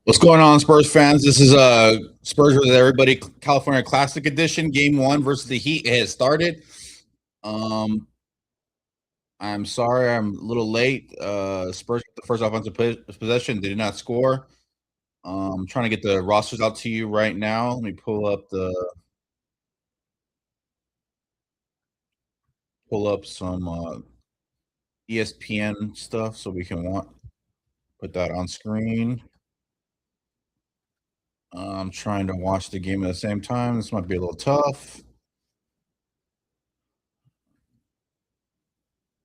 What's going on, Spurs fans? This is Spurs versus Everybody California Classic Edition, Game 1 versus the Heat. It has started. Um, I'm sorry, I'm a little late. Spurs got the first offensive possession. They did not score. I'm trying to get the rosters out to you right now. Let me pull up some ESPN stuff so we can put that on screen. I'm trying to watch the game at the same time. This might be a little tough.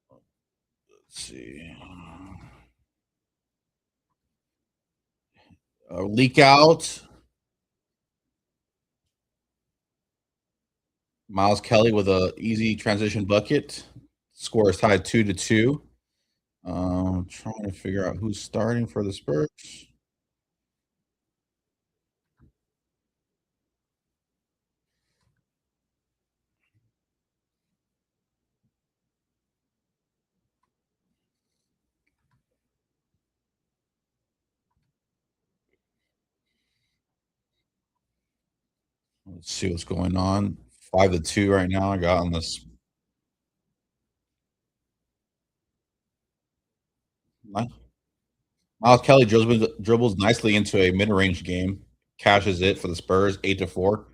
Let's see. Leak out. Miles Kelly with a easy transition bucket. Score is tied 2-2. Trying to figure out who's starting for the Spurs. Let's see what's going on. 5-2 right now. I got on this. Miles Kelly dribbles nicely into a mid-range game. Cashes it for the Spurs, 8-4.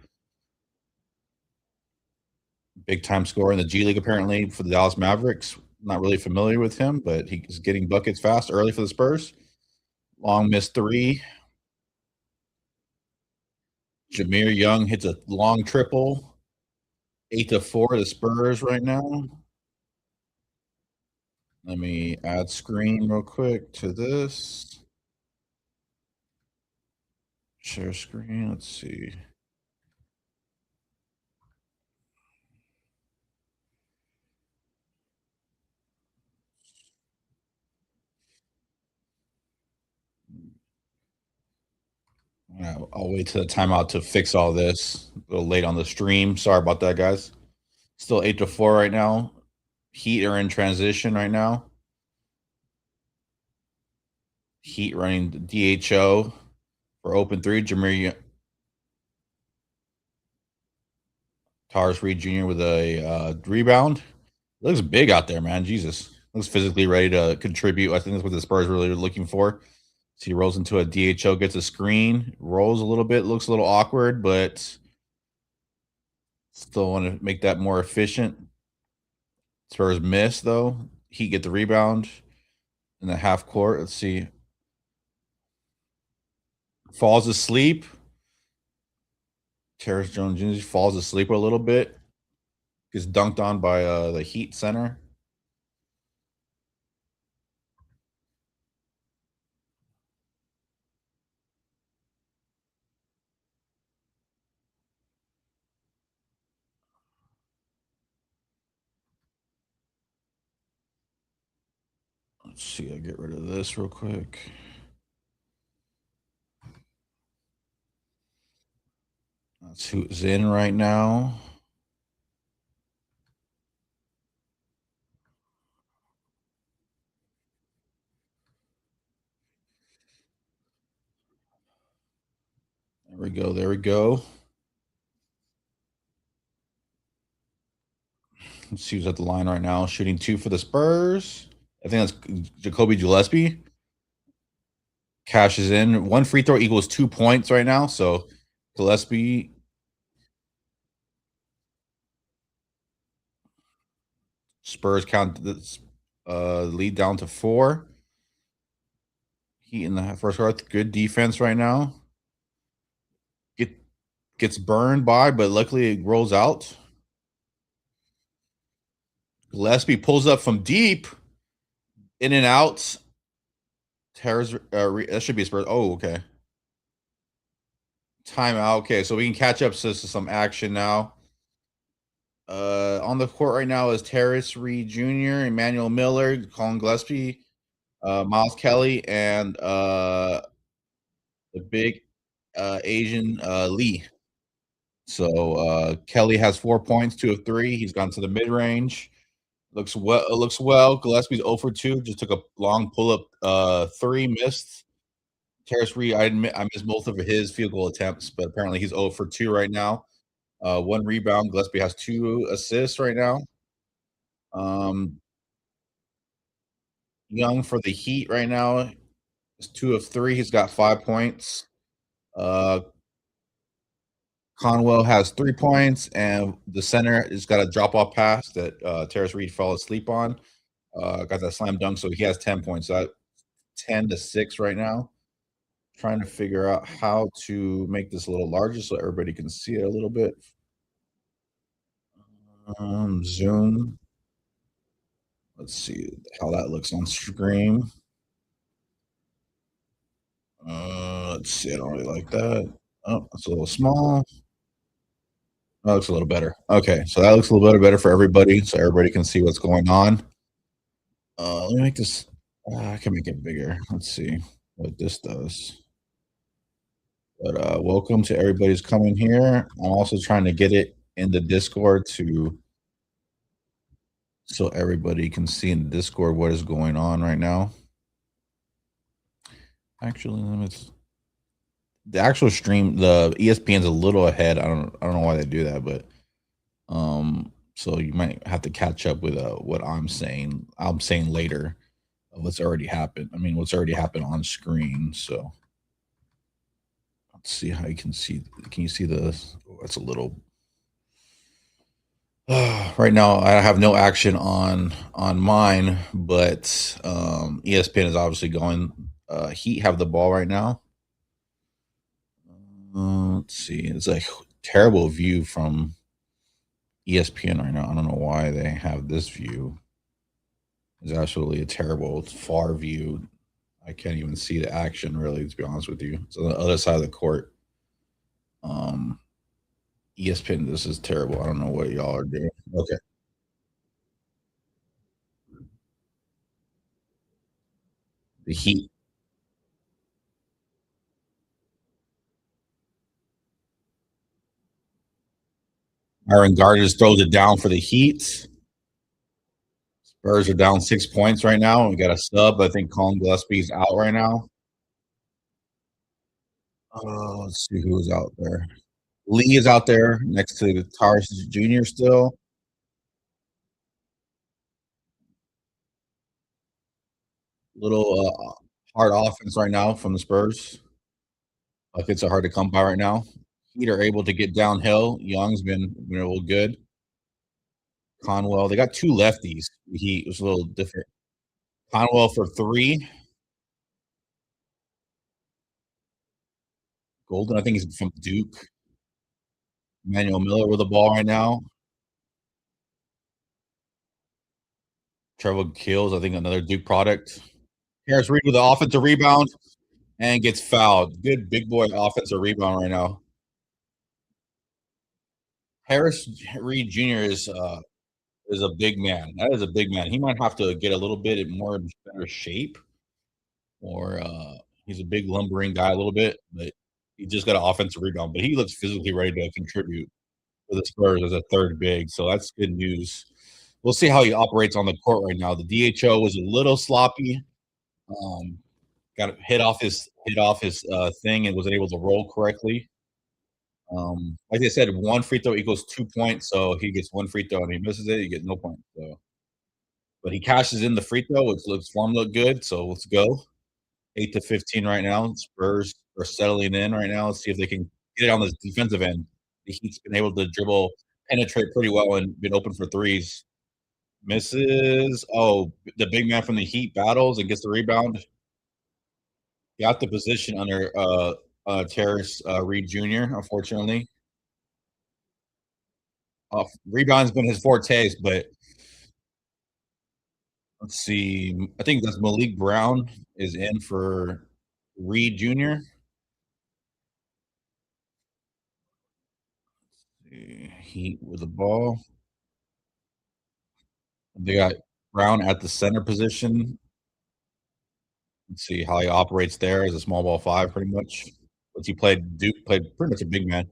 Big time scorer in the G League apparently for the Dallas Mavericks. Not really familiar with him, but he's getting buckets fast early for the Spurs. Long missed three. Jameer Young hits a long triple. 8-4 the Spurs right now. Let me add screen real quick to this. Share screen. Let's see. I'll wait till the timeout to fix all this. A little late on the stream. Sorry about that, guys. Still 8-4 right now. Heat are in transition right now. Heat running DHO for open three. Jameer Tars Reed Jr. with a rebound. Looks big out there, man. Jesus. Looks physically ready to contribute. I think that's what the Spurs really are looking for. So he rolls into a DHO, gets a screen, rolls a little bit, looks a little awkward, but still want to make that more efficient. Spurs miss, though. Heat get the rebound in the half court. Let's see. Falls asleep. Terrence Jones Jr. falls asleep a little bit. Gets dunked on by the Heat center. Let's see. I'll get rid of this real quick. That's who's in right now. There we go. There we go. Let's see who's at the line right now. Shooting 2 for the Spurs. I think that's Jacoby Gillespie. Cashes in. 1 free throw equals 2 points right now. So Gillespie. Spurs count this lead down to 4. Heat in the first half. Good defense right now. Gets burned by, but luckily it rolls out. Gillespie pulls up from deep. In and out. That should be a Spurs. Oh, okay. Timeout. Okay, so we can catch up to some action now. On the court right now is Terrace Reed Jr., Emmanuel Miller, Colin Gillespie, Miles Kelly, and the big Asian Lee. So Kelly has 4 points, 2 of 3. He's gone to the mid range. Looks well. Gillespie's 0 for 2. Just took a long pull up 3, missed. Terrace Reed, I admit I missed both of his field goal attempts, but apparently he's 0 for 2 right now. 1 rebound. Gillespie has 2 assists right now. Um, Young for the Heat right now is 2 of 3. He's got 5 points. Uh, Conwell has 3 points, and the center has got a drop off pass that Terrace Reed fell asleep on. Got that slam dunk, so he has 10 points. So that 10-6 right now. Trying to figure out how to make this a little larger so everybody can see it a little bit. Zoom. Let's see how that looks on screen. Let's see. I don't really like that. Oh, it's a little small. That looks a little better. Okay, so that looks a little better for everybody, so everybody can see what's going on. Let me make this. I can make it bigger. Let's see what this does. But welcome to everybody who's coming here. I'm also trying to get it in the Discord so everybody can see in the Discord what is going on right now. Actually, the actual stream, the ESPN's a little ahead. I don't know why they do that, but so you might have to catch up with what I'm saying. I'm saying later of what's already happened. I mean, what's already happened on screen. So let's see how you can see. Can you see this? Oh, that's a little. Right now, I have no action on mine, but ESPN is obviously going. Heat have the ball right now. Let's see. It's like terrible view from ESPN right now. I don't know why they have this view. It's absolutely a terrible, far view. I can't even see the action really, to be honest with you. It's on the other side of the court. ESPN, this is terrible. I don't know what y'all are doing. Okay. The Heat. Aaron Gardner throws it down for the Heat. Spurs are down 6 points right now. We got a sub. I think Colin Gillespie's out right now. Let's see who's out there. Lee is out there next to Tars Jr. still. Little hard offense right now from the Spurs. Buckets are hard to come by right now. Heat are able to get downhill. Young's been a little good. Conwell, they got 2 lefties. He was a little different. Conwell for 3. Golden, I think he's from Duke. Emmanuel Miller with the ball right now. Trevor Kills, I think another Duke product. Harris Reed with the offensive rebound and gets fouled. Good big boy offensive rebound right now. Harris Reed Jr. is a big man. That is a big man. He might have to get a little bit more better shape, or he's a big lumbering guy a little bit, but he just got an offensive rebound. But he looks physically ready to contribute for the Spurs as a third big, so that's good news. We'll see how he operates on the court right now. The DHO was a little sloppy. Got hit off his thing and wasn't able to roll correctly. Like I said, 1 free throw equals 2 points, so he gets 1 free throw and he misses it, he gets no points. So, but he cashes in the free throw, which looks form look good. So let's go. 8-15 right now. Spurs are settling in right now. Let's see if they can get it on the defensive end. The Heat's been able to dribble, penetrate pretty well, and been open for threes. Misses. Oh, the big man from the Heat battles and gets the rebound. Got the position under Terrace Reed Jr., unfortunately. Rebound's been his forte, but let's see. I think that's Malik Brown is in for Reed Jr. Heat with the ball. They got Brown at the center position. Let's see how he operates there as a small ball 5, pretty much. But he played pretty much a big man.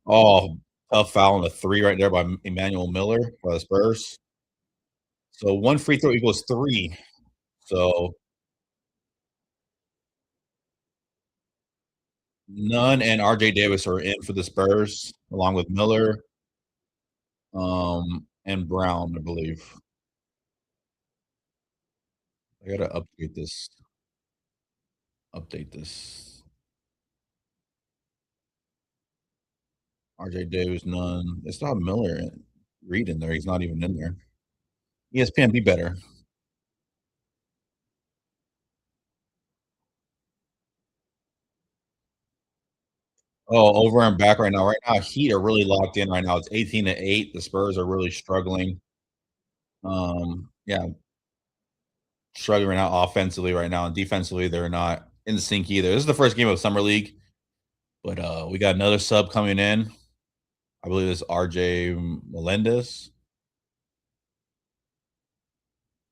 Oh, tough foul on the 3 right there by Emmanuel Miller by the Spurs. So 1 free throw equals 3. So Nunn and RJ Davis are in for the Spurs, along with Miller, and Brown, I believe. I gotta update this. RJ Davis, Nunn. They still have Miller and Reed in there. He's not even in there. ESPN, be better. Oh, over and back right now. Right now, Heat are really locked in right now. It's 18-8. The Spurs are really struggling. Yeah, struggling right now offensively right now, and defensively they're not in sync either. This is the first game of summer league, but we got another sub coming in. I believe it's RJ Melendez.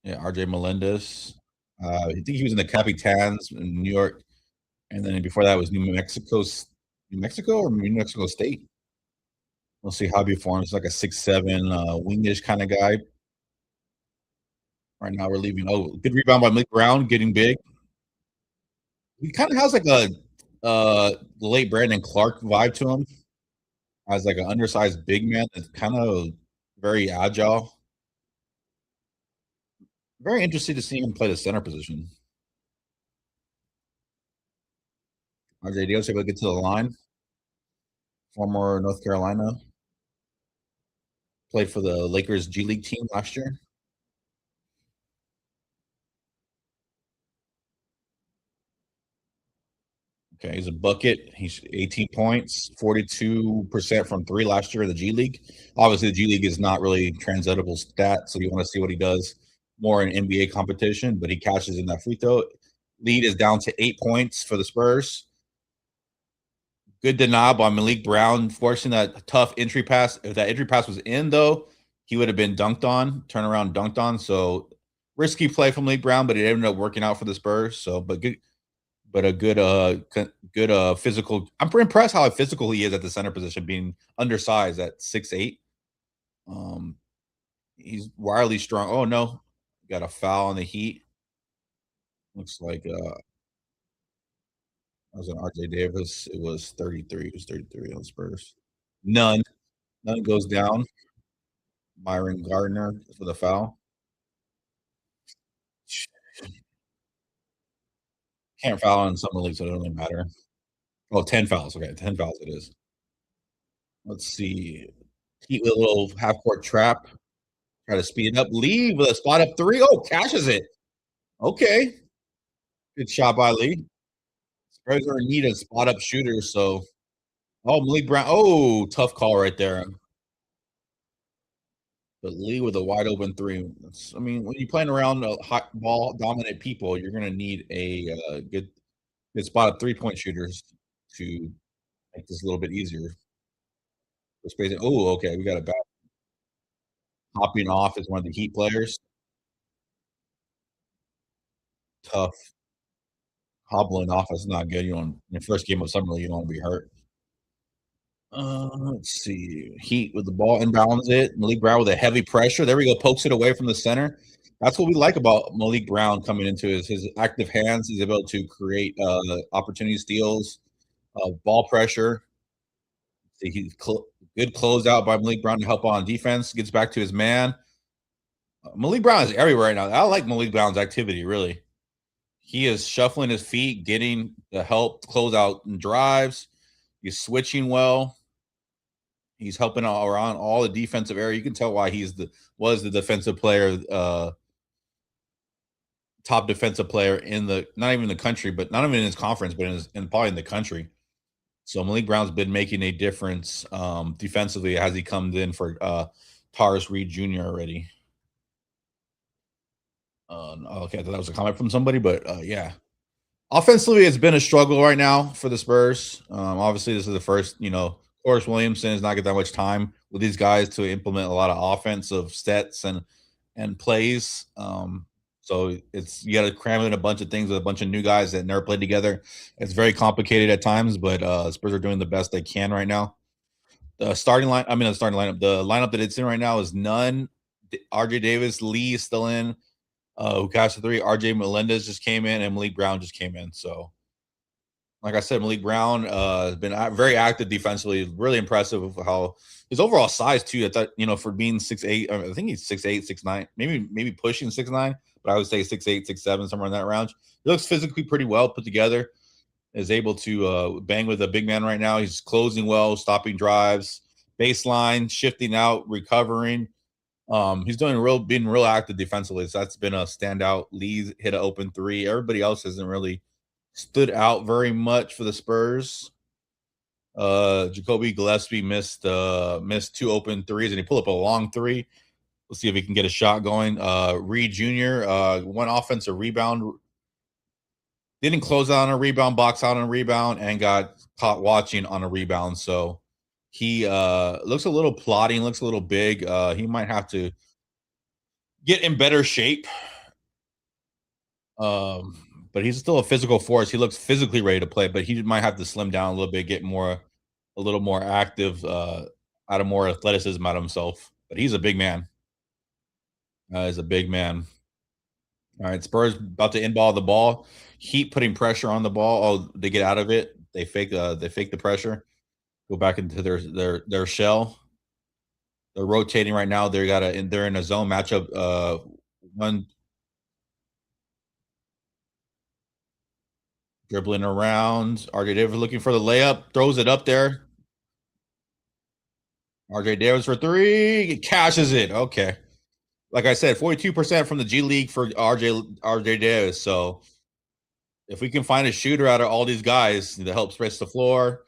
Yeah, RJ Melendez. I think he was in the Capitans in New York, and then before that was New Mexico or New Mexico State. We'll see how he forms like a 6'7" wingish kind of guy. Right now we're leaving. Oh, good rebound by Malik Brown, getting big. He kind of has like a late Brandon Clark vibe to him. As like an undersized big man that's kind of very agile. Very interested to see him play the center position. RJ Dios able to get to the line. Former North Carolina. Played for the Lakers G League team last year. Okay, he's a bucket. He's 18 points, 42% from three last year in the G League. Obviously, the G League is not really translatable stats, so you want to see what he does more in NBA competition, but he cashes in that free throw. Lead is down to 8 points for the Spurs. Good denial by Malik Brown, forcing that tough entry pass. If that entry pass was in, though, he would have been dunked on, turnaround dunked on. So risky play from Malik Brown, but it ended up working out for the Spurs. So, but a good physical. I'm pretty impressed how physical he is at the center position, being undersized at 6'8". Um, he's wildly strong. Oh no, got a foul on the Heat. Looks like that was an RJ Davis. It was 33. It was 33 on Spurs. None. None goes down. Myron Gardner for the foul. Can't foul in summer league, so it doesn't really matter. Oh, 10 fouls. Okay, 10 fouls it is. Let's see. Heat with a little half court trap. Try to speed it up. Lee with a spot up three. Oh, cashes it. Okay. Good shot by Lee. Spurs are in need of spot up shooters. So, oh, Malik Brown. Oh, tough call right there. But Lee with a wide open three. I mean, when you're playing around hot ball dominant people, you're going to need a good spot up 3-point shooters to make this a little bit easier. Oh, okay. We got a bad hopping off as one of the Heat players. Tough. Hobbling off is not good. You don't in your first game of summer league, you don't want to be hurt. Let's see. Heat with the ball inbounds it. Malik Brown with a heavy pressure. There we go. Pokes it away from the center. That's what we like about Malik Brown coming into his active hands. He's able to create opportunity steals, ball pressure. See, good closeout by Malik Brown to help on defense. Gets back to his man. Malik Brown is everywhere right now. I like Malik Brown's activity, really. He is shuffling his feet, getting the help close out and drives. He's switching well. He's helping around all the defensive area. You can tell why was the defensive player, top defensive player in the not even the country, but not even in his conference, but in probably in the country. So Malik Brown's been making a difference defensively as he comes in for Taurus Reed Jr. already. Okay, I thought that was a comment from somebody, but yeah. Offensively, it's been a struggle right now for the Spurs. Obviously, this is the first, Horace Williamson has not get that much time with these guys to implement a lot of offensive sets and plays. So it's you got to cram in a bunch of things with a bunch of new guys that never played together. It's very complicated at times, but Spurs are doing the best they can right now. The starting line, I mean, the starting lineup, the lineup that it's in right now is Nunn, RJ Davis, Lee is still in. Who cashed the three? RJ Melendez just came in, and Malik Brown just came in. So Like I said, Malik Brown has been very active defensively. Really impressive of how his overall size too. I thought for being 6'8", I think he's 6'8", 6'9", maybe pushing 6'9", but I would say 6'8", 6'7", somewhere in that range. He looks physically pretty well put together. Is able to bang with a big man right now. He's closing well, stopping drives, baseline, shifting out, recovering. He's being real active defensively. So that's been a standout. Lee hit an open three. Everybody else hasn't really stood out very much for the Spurs. Jacoby Gillespie missed two open threes, and he pulled up a long three. We'll see if he can get a shot going. Reed Jr. One offensive rebound, didn't close out on a rebound, box out on a rebound, and got caught watching on a rebound. So he looks a little plotting, looks a little big. He might have to get in better shape. But he's still a physical force. He looks physically ready to play, but he might have to slim down a little bit, get a little more active, out of more athleticism out of himself. But he's a big man. He's a big man. All right, Spurs about to inball the ball. Heat putting pressure on the ball. Oh, they get out of it. They fake the pressure. Go back into their shell. They're rotating right now. They're in a zone matchup. One dribbling around. RJ Davis looking for the layup. Throws it up there. RJ Davis for three. He cashes it. Okay. Like I said, 42% from the G League for RJ Davis. So if we can find a shooter out of all these guys to help stretch the floor,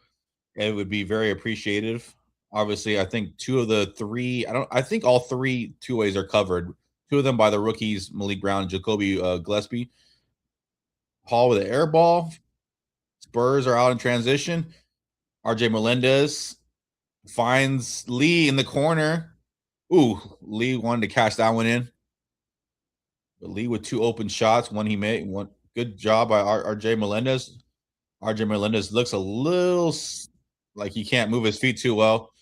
it would be very appreciative. Obviously, I think two of the three, I think all three two ways are covered. Two of them by the rookies, Malik Brown and Jacoby Gillespie. Hall with an air ball. Spurs are out in transition. RJ Melendez finds Lee in the corner. Ooh, Lee wanted to cash that one in. But Lee with two open shots, one he made. One good job by RJ Melendez. RJ Melendez looks a little like he can't move his feet too well.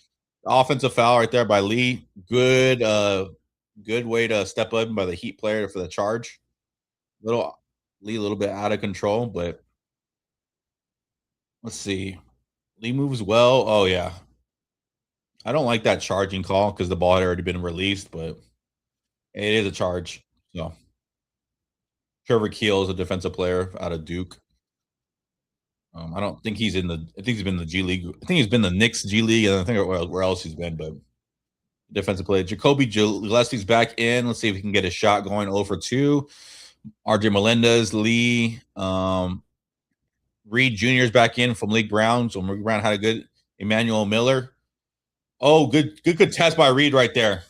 Offensive foul right there by Lee. Good way to step up by the Heat player for the charge. Lee a little bit out of control, but let's see. Lee moves well. Oh yeah. I don't like that charging call because the ball had already been released, but it is a charge. So Trevor Keel is a defensive player out of Duke. I don't think he's in the. I think he's been in the G League. I think he's been in the Knicks G League, and I think where else he's been. But defensive player Jacoby Gillespie's back in. Let's see if we can get a shot going. 0 for 2. RJ Melendez, Lee, Reed Jr. is back in from Malik Brown. So Malik Brown had a good. Emmanuel Miller. Oh, good test by Reed right there.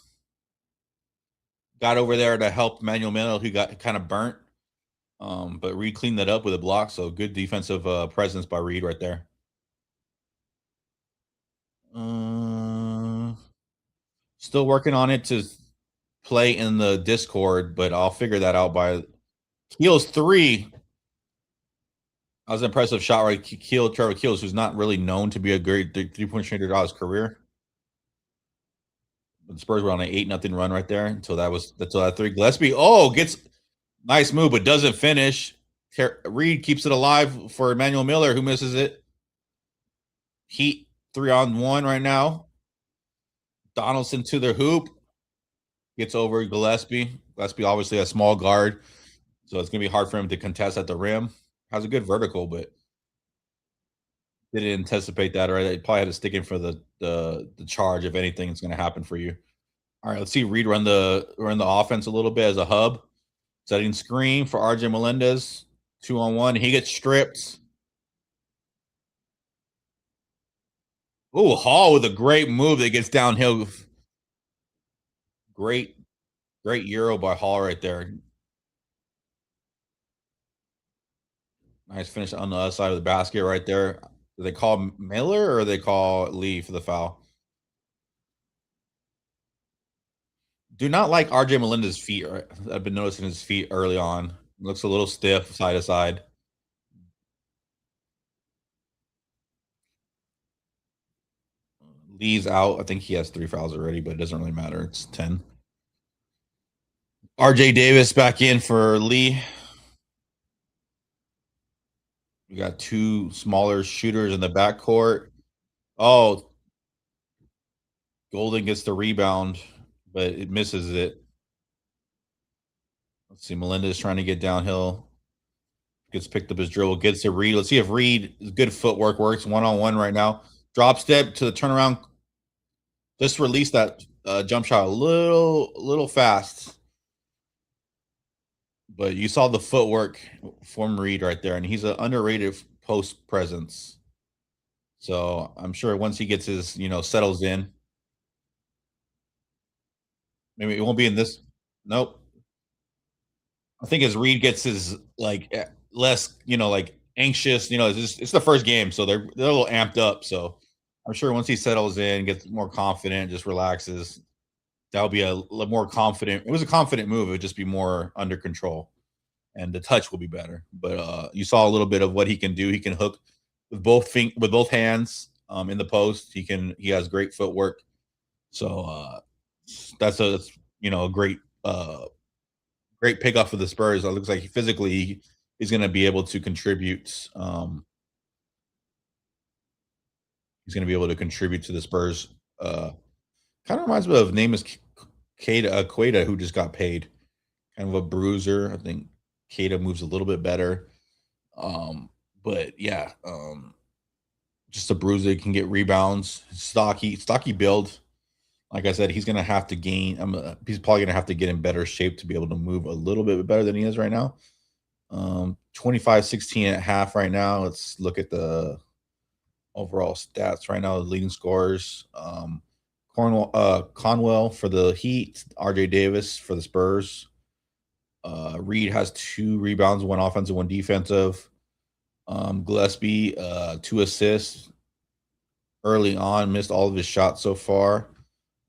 Got over there to help Emmanuel Miller, who got kind of burnt. But Reed cleaned that up with a block. So good defensive presence by Reed right there. Still working on it to play in the Discord, but I'll figure that out by Keel's 3. That was an impressive shot right. Trevor Keels, who's not really known to be a great 3-point shooter throughout his career. But the Spurs were on an 8-0 run right there until that 3. Gillespie, gets nice move, but doesn't finish. Reed keeps it alive for Emmanuel Miller, who misses it. Heat 3-on-1 right now. Donaldson to the hoop. Gets over Gillespie. Gillespie obviously a small guard, so it's going to be hard for him to contest at the rim. Has a good vertical, but didn't anticipate that, right? They probably had to stick in for the charge if anything is going to happen for you. All right, let's see Reed run the offense a little bit as a hub. Setting screen for RJ Melendez. 2-on-1. He gets stripped. Oh, Hall with a great move that gets downhill. Great Euro by Hall right there. Nice finish on the other side of the basket right there. Do they call Miller or they call Lee for the foul? Do not like RJ Melendez's feet. Right? I've been noticing his feet early on. Looks a little stiff side to side. Lee's out. I think he has 3 fouls already, but it doesn't really matter. It's 10. RJ Davis back in for Lee. We got two smaller shooters in the backcourt. Oh, Golden gets the rebound, but it misses it. Let's see. Melendez trying to get downhill. Gets picked up his dribble. Gets to Reed. Let's see if Reed good footwork works 1-on-1 right now. Drop step to the turnaround. Just release that jump shot a little fast. But you saw the footwork from Reed right there, and he's an underrated post presence. So I'm sure once he gets his, settles in, maybe it won't be in this. Nope. I think as Reed gets his less, like anxious, it's the first game, so they're a little amped up. So I'm sure once he settles in, gets more confident, just relaxes, that'll be a more confident. It was a confident move. It would just be more under control, and the touch will be better. But you saw a little bit of what he can do. He can hook with both hands in the post. He has great footwork. So that's a great pickup for the Spurs. It looks like physically he's going to be able to contribute. He's going to be able to contribute to the Spurs. Kind of reminds me of name is Queta, who just got paid. Kind of a bruiser. I think Queta moves a little bit better. But yeah, just a bruiser. He can get rebounds. Stocky build. Like I said, he's going to have to gain. He's probably going to have to get in better shape to be able to move a little bit better than he is right now. 25-16 at half right now. Let's look at the overall stats right now. The leading scorers. Conwell for the Heat. RJ Davis for the Spurs. Reed has 2 rebounds, 1 offensive, 1 defensive. Gillespie, 2 assists early on. Missed all of his shots so far.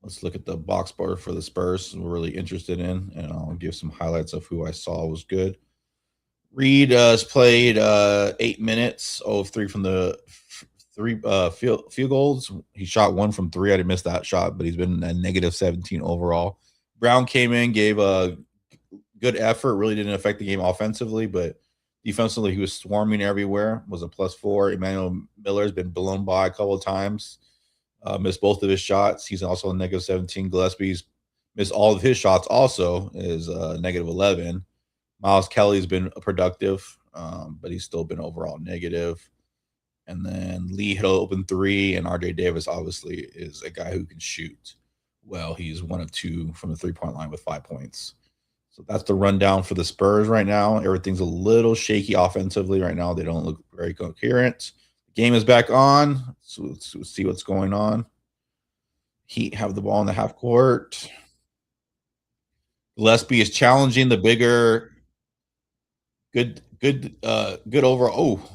Let's look at the box score for the Spurs. We're really interested in, and I'll give some highlights of who I saw was good. Reed has played 8 minutes, 0 of 3 from the field goals. He shot 1 from 3. I didn't miss that shot, but he's been a negative 17 overall. Brown came in, gave a good effort. Really didn't affect the game offensively, but defensively he was swarming everywhere. Was a +4. Emmanuel Miller's been blown by a couple of times. Missed both of his shots. He's also a negative 17. Gillespie's missed all of his shots. Also is negative 11. Miles Kelly's been productive, but he's still been overall negative. And then Lee hit an open 3, and RJ Davis obviously is a guy who can shoot well. He's 1 of 2 from the 3-point line with 5 points. So that's the rundown for the Spurs right now. Everything's a little shaky offensively right now. They don't look very coherent. The game is back on. So let's see what's going on. Heat have the ball in the half court. Gillespie is challenging the bigger. Good overall. Oh,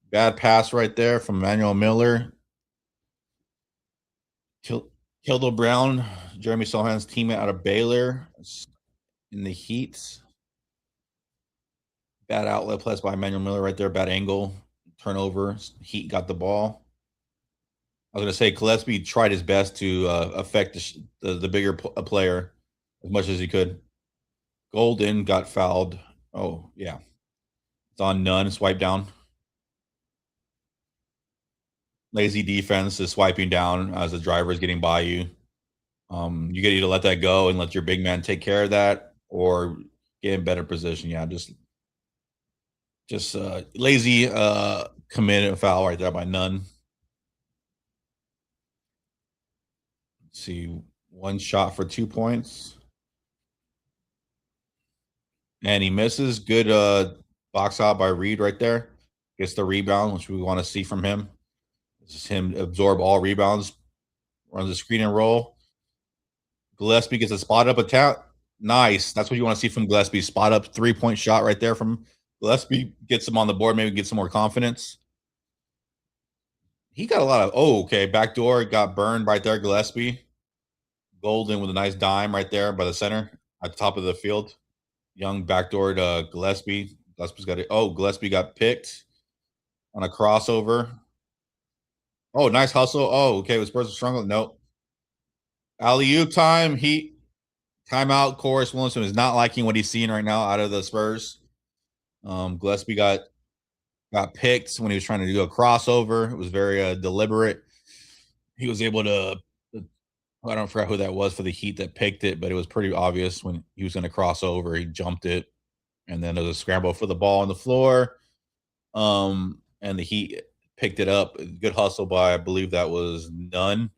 bad pass right there from Emmanuel Miller. Kildo Brown, Jeremy Sohan's teammate out of Baylor in the Heat. Bad outlet plus by Emmanuel Miller right there. Bad angle. Turnover. Heat got the ball. I was going to say Gillespie tried his best to affect the bigger player as much as he could. Golden got fouled. Oh, yeah. It's on none. Swipe down. Lazy defense is swiping down as the driver is getting by you. You get either let that go and let your big man take care of that, or get in better position. Yeah, just lazy committed foul right there by none. Let's see, 1 shot for 2 points, and he misses. Good box out by Reed right there. Gets the rebound, which we want to see from him. This is him absorb all rebounds. Runs the screen and roll. Gillespie gets a spot up attack. Nice. That's what you want to see from Gillespie. Spot up 3-point shot right there from Gillespie. Gets him on the board. Maybe get some more confidence. He got a lot of. Oh, okay. Backdoor got burned right there. Gillespie. Golden with a nice dime right there by the center at the top of the field. Young backdoor to Gillespie. Gillespie's got it. Oh, Gillespie got picked on a crossover. Oh, nice hustle. Oh, okay. Was Spurs struggle? Nope. Alley-oop time. Timeout. Corus Williamson is not liking what he's seeing right now out of the Spurs. Gillespie got got picked when he was trying to do a crossover. It was very deliberate. He was able to. I don't forget who that was for the Heat that picked it, but it was pretty obvious when he was going to cross over. He jumped it, and then there was a scramble for the ball on the floor. And the Heat picked it up. Good hustle by I believe that was Nunn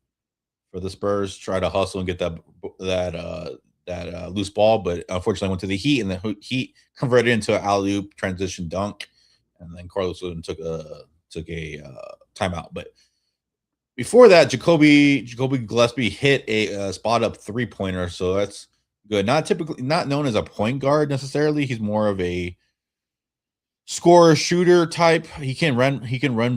for the Spurs. Try to hustle and get that loose ball, but unfortunately went to the Heat, and the Heat converted into an alley oop transition dunk, and then Carlos took a timeout. But before that, Jacoby Gillespie hit a spot up 3-pointer, so that's good. Not known as a point guard necessarily. He's more of a scorer shooter type. He can run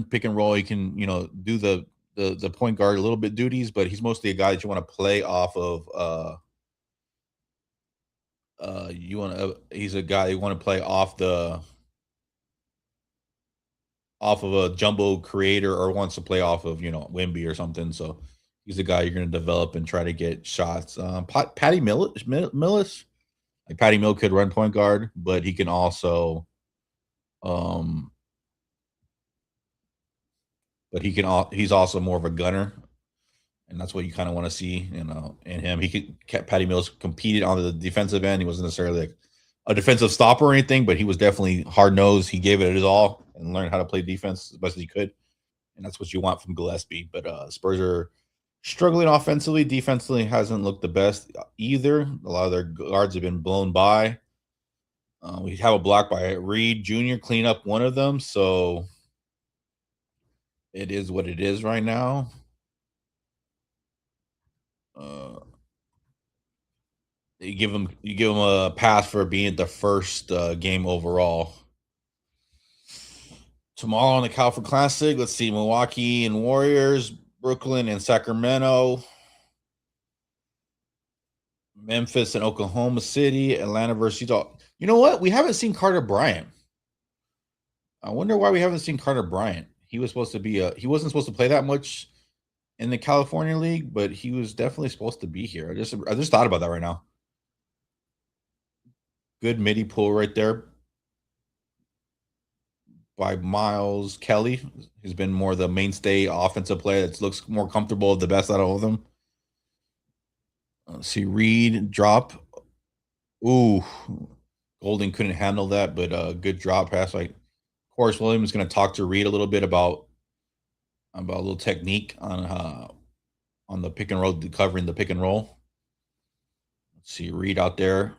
pick and roll. He can do the point guard a little bit duties, but he's mostly a guy that you want to play off of. He's a guy you want to play off of a jumbo creator, or wants to play off of Wimby or something. So he's a guy you're going to develop and try to get shots. Patty Millis, like Patty Mill could run point guard, but he can also, he's also more of a gunner, and that's what you kind of want to see, in him. Patty Mills competed on the defensive end. He wasn't necessarily like a defensive stopper or anything, but he was definitely hard nosed. He gave it his all and learned how to play defense as best as he could, and that's what you want from Gillespie. But Spurs are struggling offensively. Defensively hasn't looked the best either. A lot of their guards have been blown by. We have a block by Reed Jr. clean up one of them, so it is what it is right now. You give him a pass for being the first game overall. Tomorrow on the California Classic, let's see, Milwaukee and Warriors, Brooklyn and Sacramento, Memphis and Oklahoma City, Atlanta versus Utah. You know what? We haven't seen Carter Bryant. I wonder why we haven't seen Carter Bryant. He was supposed to be he wasn't supposed to play that much in the California League, but he was definitely supposed to be here. I just thought about that right now. Good midi pull right there by Miles Kelly. He's been more the mainstay offensive player that looks more comfortable, the best out of all of them. See Reed drop. Ooh, Golden couldn't handle that, but good drop pass. Like, of course, Williams is going to talk to Reed a little bit about a little technique on the pick and roll, covering the pick and roll. Let's see Reed out there.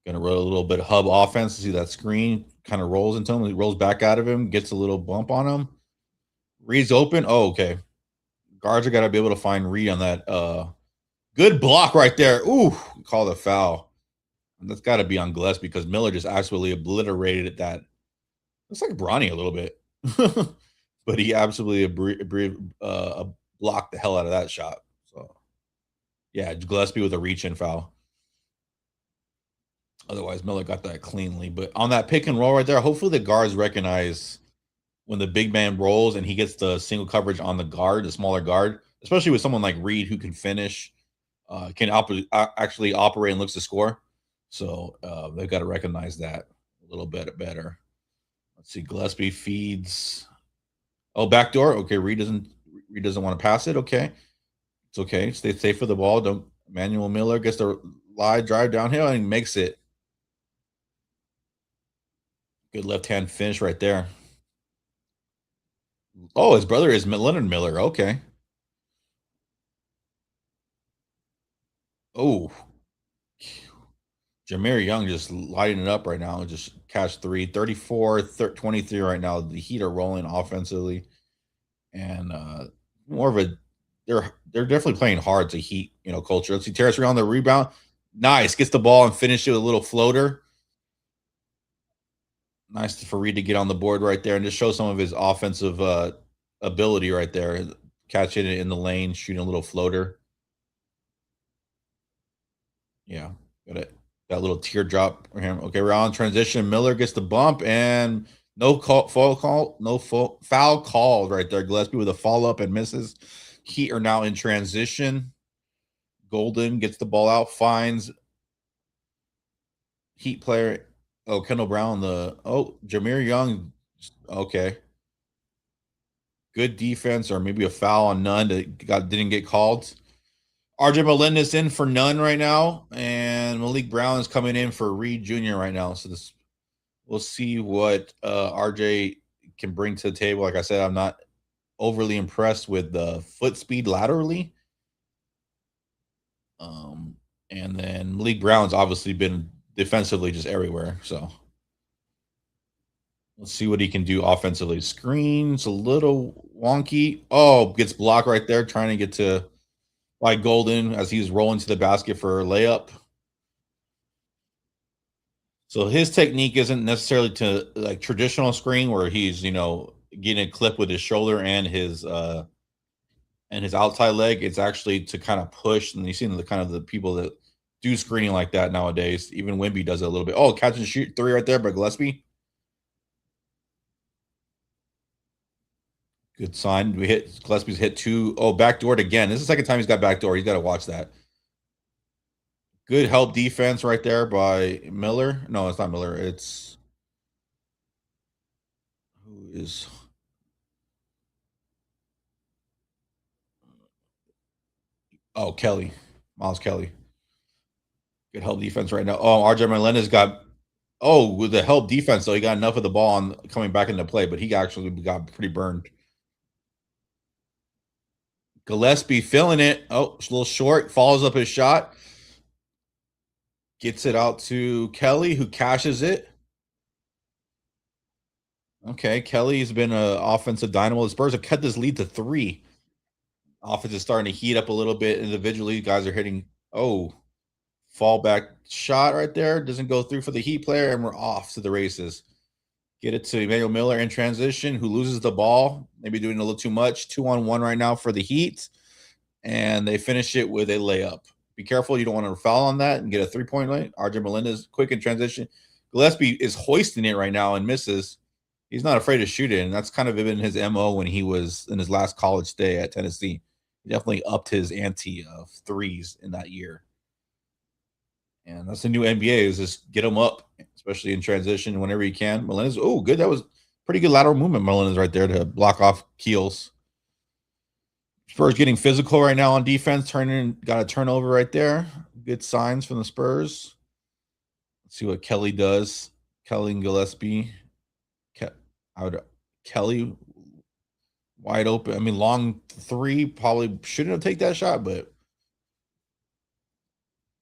Going to roll a little bit of hub offense. See that screen kind of rolls into him. He rolls back out of him, gets a little bump on him. Reed's open. Oh, okay. Guards are got to be able to find Reed on that. Good block right there. Ooh, called a foul. And that's got to be on Gillespie because Miller just absolutely obliterated that. Looks like Bronny a little bit. But he absolutely blocked the hell out of that shot. So, yeah, Gillespie with a reach-in foul. Otherwise, Miller got that cleanly. But on that pick and roll right there, hopefully the guards recognize when the big man rolls and he gets the single coverage on the guard, the smaller guard, especially with someone like Reed who can finish, can actually operate and looks to score. So they've got to recognize that a little bit better. Let's see. Gillespie feeds. Oh, backdoor. Okay, Reed doesn't want to pass it. Okay, it's okay. Stay safe for the ball. Don't. Manuel Miller gets the lie drive downhill and makes it. Good left hand finish right there. Oh, his brother is Leonard Miller. Okay. Oh, Jameer Young just lighting it up right now. Just catch 34, 23 right now. The Heat are rolling offensively, and more of a they're definitely playing hard to Heat culture. Let's see Terrace on the rebound. Nice, gets the ball and finish it with a little floater. Nice for Reed to get on the board right there and just show some of his offensive ability right there. Catching it in the lane, shooting a little floater. Yeah, got it. That little teardrop for him. Okay, we're on transition. Miller gets the bump and no foul call right there. Gillespie with a follow up and misses. Heat are now in transition. Golden gets the ball out, finds Heat player. Oh, Kendall Brown. Jameer Young Okay. Good defense, or maybe a foul on Nunn that didn't get called. RJ Melendez in for Nunn right now, and Malik Brown is coming in for Reed Jr. right now. So this, we'll see what RJ can bring to the table. Like I said, I'm not overly impressed with the foot speed laterally. Um, and then Malik Brown's obviously been defensively just everywhere. So let's see what he can do offensively. Screen's a little wonky. Oh, gets blocked right there, trying to get to by Golden as he's rolling to the basket for a layup. So his technique isn't necessarily to like traditional screen where he's, getting a clip with his shoulder and his outside leg. It's actually to kind of push, and you see the kind of the people that do screening like that nowadays. Even Wimby does it a little bit. Oh, catch and shoot three right there by Gillespie. Good sign. Gillespie's hit two. Oh, backdoored again. This is the second time he's got backdoor. He's got to watch that. Good help defense right there by Miller. No, it's not Miller. It's who is Kelly. Miles Kelly. Good help defense right now. Oh, RJ Melendez got with the help defense, though, he got enough of the ball on coming back into play, but he actually got pretty burned. Gillespie feeling it. Oh, it's a little short. Follows up his shot. Gets it out to Kelly, who cashes it. Okay, Kelly's been an offensive dynamo. The Spurs have cut this lead to 3. Offense is starting to heat up a little bit individually. Guys are hitting. Oh, fallback shot right there. Doesn't go through for the Heat player, and we're off to the races. Get it to Emmanuel Miller in transition, who loses the ball. Maybe doing a little too much. 2-on-1 right now for the Heat. And they finish it with a layup. Be careful. You don't want to foul on that and get a 3-point line. RJ Melendez, quick in transition. Gillespie is hoisting it right now and misses. He's not afraid to shoot it, and that's kind of been his MO when he was in his last college stay at Tennessee. He definitely upped his ante of threes in that year. And that's the new NBA is just get him up, especially in transition whenever you can. Melendez, oh, good. That was pretty good lateral movement, Melendez, right there to block off Keels. Spurs getting physical right now on defense. Got a turnover right there. Good signs from the Spurs. Let's see what Kelly does. Kelly and Gillespie. Kelly wide open. I mean, long three. Probably shouldn't have taken that shot, but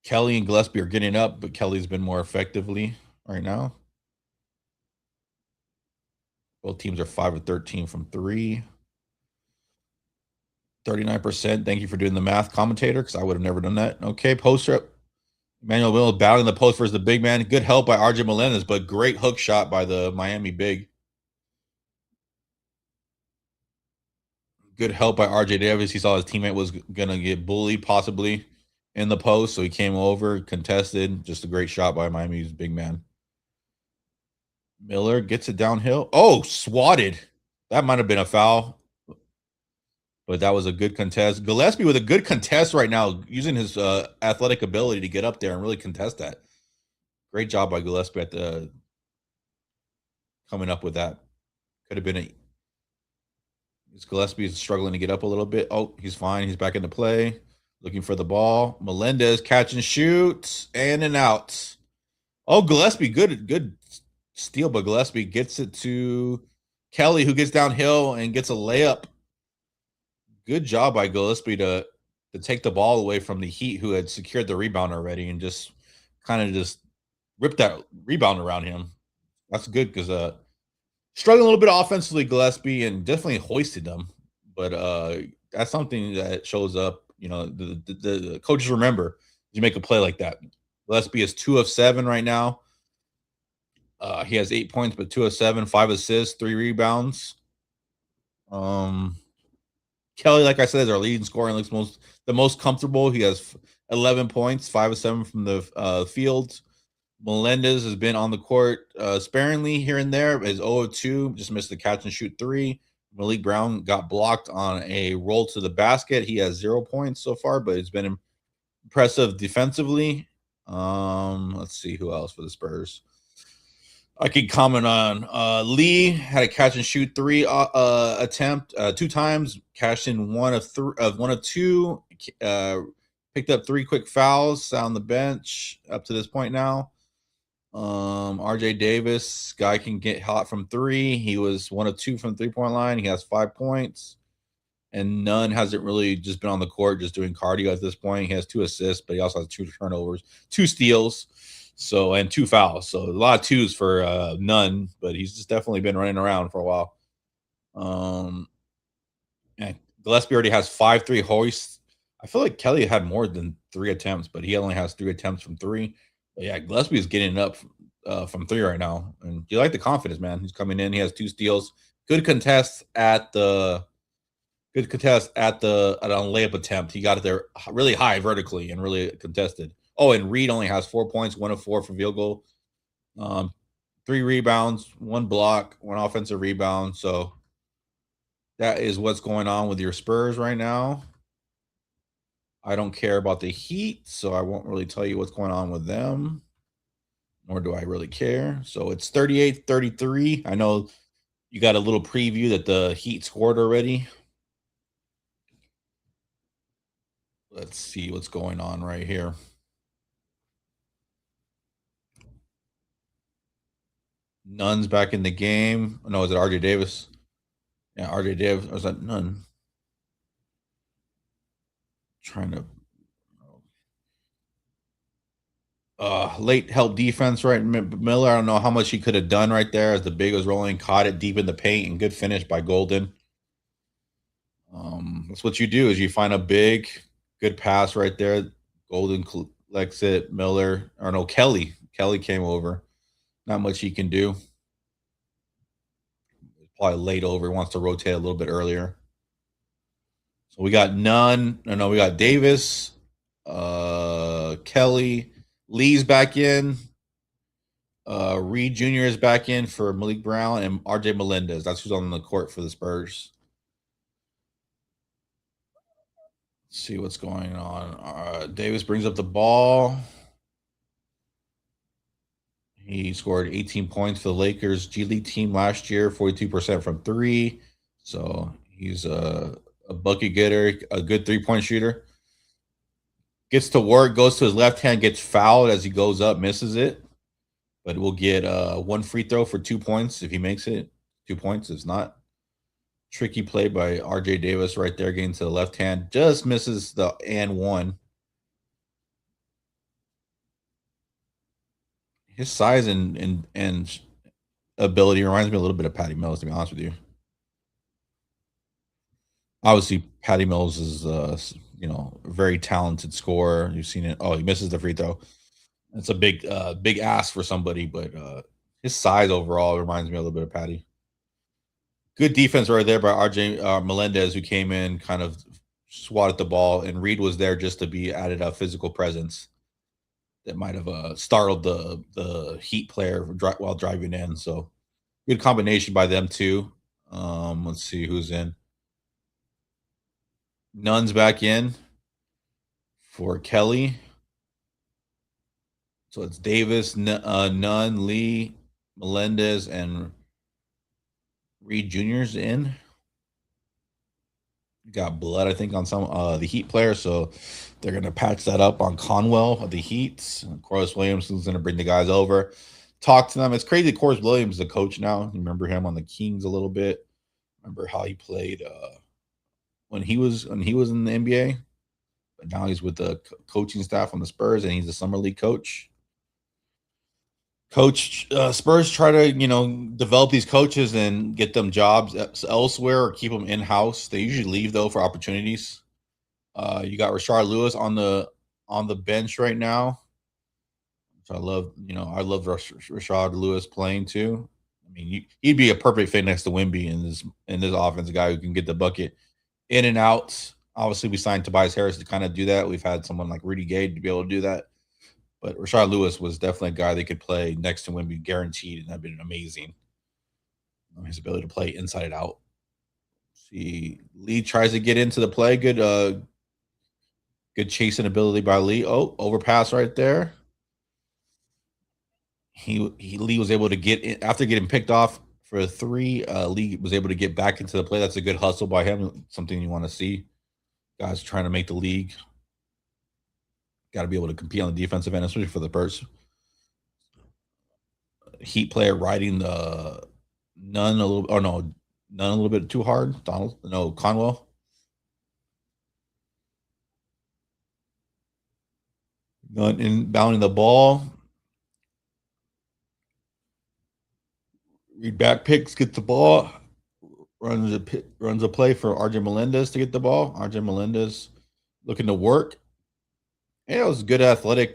Kelly and Gillespie are getting up, but Kelly's been more effectively right now. Both teams are 5 of 13 from 3. 39%. Thank you for doing the math, commentator, because I would have never done that. Okay, post up. Emmanuel Will battling the post versus the big man. Good help by RJ Melendez, but great hook shot by the Miami big. Good help by RJ Davis. He saw his teammate was going to get bullied possibly in the post, so he came over, contested. Just a great shot by Miami's big man. Miller gets it downhill. Oh, swatted. That might have been a foul, but that was a good contest. Gillespie with a good contest right now, using his athletic ability to get up there and really contest that. Great job by Gillespie at the coming up with that. Could have been a. Gillespie is struggling to get up a little bit. Oh, he's fine. He's back into play. Looking for the ball. Melendez catch and shoot and an out. Oh, Gillespie, good steal, but Gillespie gets it to Kelly, who gets downhill and gets a layup. Good job by Gillespie to take the ball away from the Heat, who had secured the rebound already, and just kind of just ripped that rebound around him. That's good because struggling a little bit offensively, Gillespie, and definitely hoisted them. But that's something that shows up. The coaches remember you make a play like that. Gillespie is 2 of 7 right now. He has 8 points, but 2 of 7, 5 assists, 3 rebounds. Kelly, like I said, is our leading scorer and looks the most comfortable. He has 11 points, 5 of 7 from the field. Melendez has been on the court sparingly here and there. Is 0 of 2, just missed the catch and shoot 3. Malik Brown got blocked on a roll to the basket. He has 0 points so far, but it's been impressive defensively. Let's see who else for the Spurs. I could comment on Lee had a catch and shoot three attempt two times, cashed in one of two, uh, picked up three quick fouls on the bench up to this point now. RJ Davis, guy can get hot from three. He was one of two from 3 point line. He has 5 points. And Nunn hasn't really just been on the court, just doing cardio at this point. He has 2 assists, but he also has 2 turnovers, 2 steals, so and 2 fouls. So a lot of twos for Nunn, but he's just definitely been running around for a while. And Gillespie already has 5 3 hoists. I feel like Kelly had more than 3 attempts, but he only has 3 attempts from three. But yeah, Gillespie is getting up from three right now, and you like the confidence, man. He's coming in. He has 2 steals. Good contest at an layup attempt. He got it there really high vertically and really contested. Oh, and Reed only has 4 points, 1 of 4 for field goal, 3 rebounds, 1 block, 1 offensive rebound. So that is what's going on with your Spurs right now. I don't care about the Heat, so I won't really tell you what's going on with them, nor do I really care. So it's 38-33. I know you got a little preview that the Heat scored already. Let's see what's going on right here. Nunn's back in the game. No, is it RJ Davis? Yeah, RJ Davis. Or was that Nunn? Trying to late help defense, right? Miller, I don't know how much he could have done right there as the big was rolling, caught it deep in the paint, and good finish by Golden. That's what you do is you find a big, good pass right there. Golden collects it. Miller, or no, Kelly. Kelly came over. Not much he can do. Probably late over. He wants to rotate a little bit earlier. So we got Nunn. No, we got Davis, Kelly, Lee's back in. Reed Jr. is back in for Malik Brown and RJ Melendez. That's who's on the court for the Spurs. Let's see what's going on. Davis brings up the ball. He scored 18 points for the Lakers G League team last year, 42% from three. So he's a bucket getter, a good 3 point shooter. Gets to work, goes to his left hand, gets fouled as he goes up, misses it. But we'll get one free throw for 2 points if he makes it. 2 points. If not, tricky play by RJ Davis right there, getting to the left hand. Just misses the and one. His size and ability reminds me a little bit of Patty Mills, to be honest with you. Obviously, Patty Mills is a very talented scorer. You've seen it. Oh, he misses the free throw. It's a big ask for somebody, but his size overall reminds me a little bit of Patty. Good defense right there by RJ Melendez, who came in, kind of swatted the ball, and Reed was there just to be added a physical presence that might have startled the Heat player while driving in. So good combination by them too. Let's see who's in. Nunn's back in for Kelly. So it's Davis, Nunn, Lee, Melendez, and Reed Jr.'s in. Got blood, I think, on some the Heat player, so they're gonna patch that up on Conwell of the Heat. Corliss Williamson's gonna bring the guys over, talk to them. It's crazy. Corliss Williams is the coach now. You remember him on the Kings a little bit. Remember how he played when he was in the NBA, but now he's with the coaching staff on the Spurs, and he's a summer league coach. Spurs try to develop these coaches and get them jobs elsewhere or keep them in house. They usually leave though for opportunities. You got Rashard Lewis on the bench right now. So I love Rashard Lewis playing too. I mean, he'd be a perfect fit next to Wemby in this offense, a guy who can get the bucket in and out. Obviously, we signed Tobias Harris to kind of do that. We've had someone like Rudy Gay to be able to do that. But Rashard Lewis was definitely a guy that could play next to Wemby, guaranteed, and that'd been amazing. His ability to play inside and out. See, Lee tries to get into the play. Good chasing ability by Lee. Oh, overpass right there. He Lee was able to get in, after getting picked off for a three. Lee was able to get back into the play. That's a good hustle by him. Something you want to see. Guys trying to make the league. Got to be able to compete on the defensive end, especially for the Spurs. Heat player riding the none a little. Oh no, none a little bit too hard. Donald, no Conwell. None inbounding the ball. Read back picks, get the ball, runs a play for RJ Melendez to get the ball. RJ Melendez looking to work. Yeah, it was a good athletic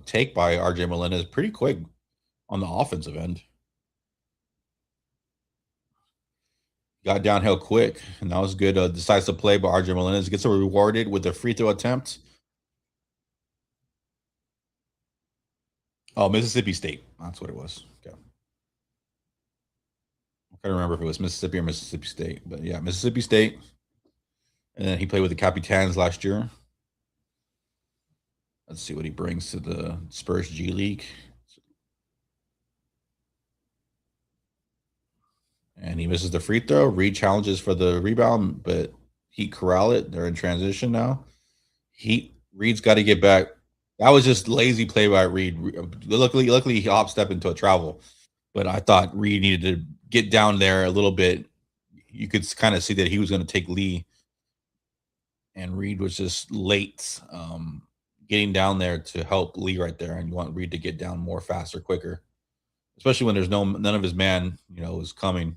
take by RJ Melendez. Pretty quick on the offensive end. Got downhill quick, and that was good. Decisive play by RJ Melendez. Gets rewarded with a free throw attempt. Oh, Mississippi State. That's what it was. Okay. I can't remember if it was Mississippi or Mississippi State, but yeah, Mississippi State. And then he played with the Capitans last year. Let's see what he brings to the Spurs G League. And he misses the free throw. Reed challenges for the rebound, but Heat corral it. They're in transition now. Reed's got to get back. That was just lazy play by Reed. Luckily, he hop stepped into a travel, but I thought Reed needed to get down there a little bit. You could kind of see that he was going to take Lee, and Reed was just late getting down there to help Lee right there. And you want Reed to get down more faster, quicker, especially when there's none of his man, is coming.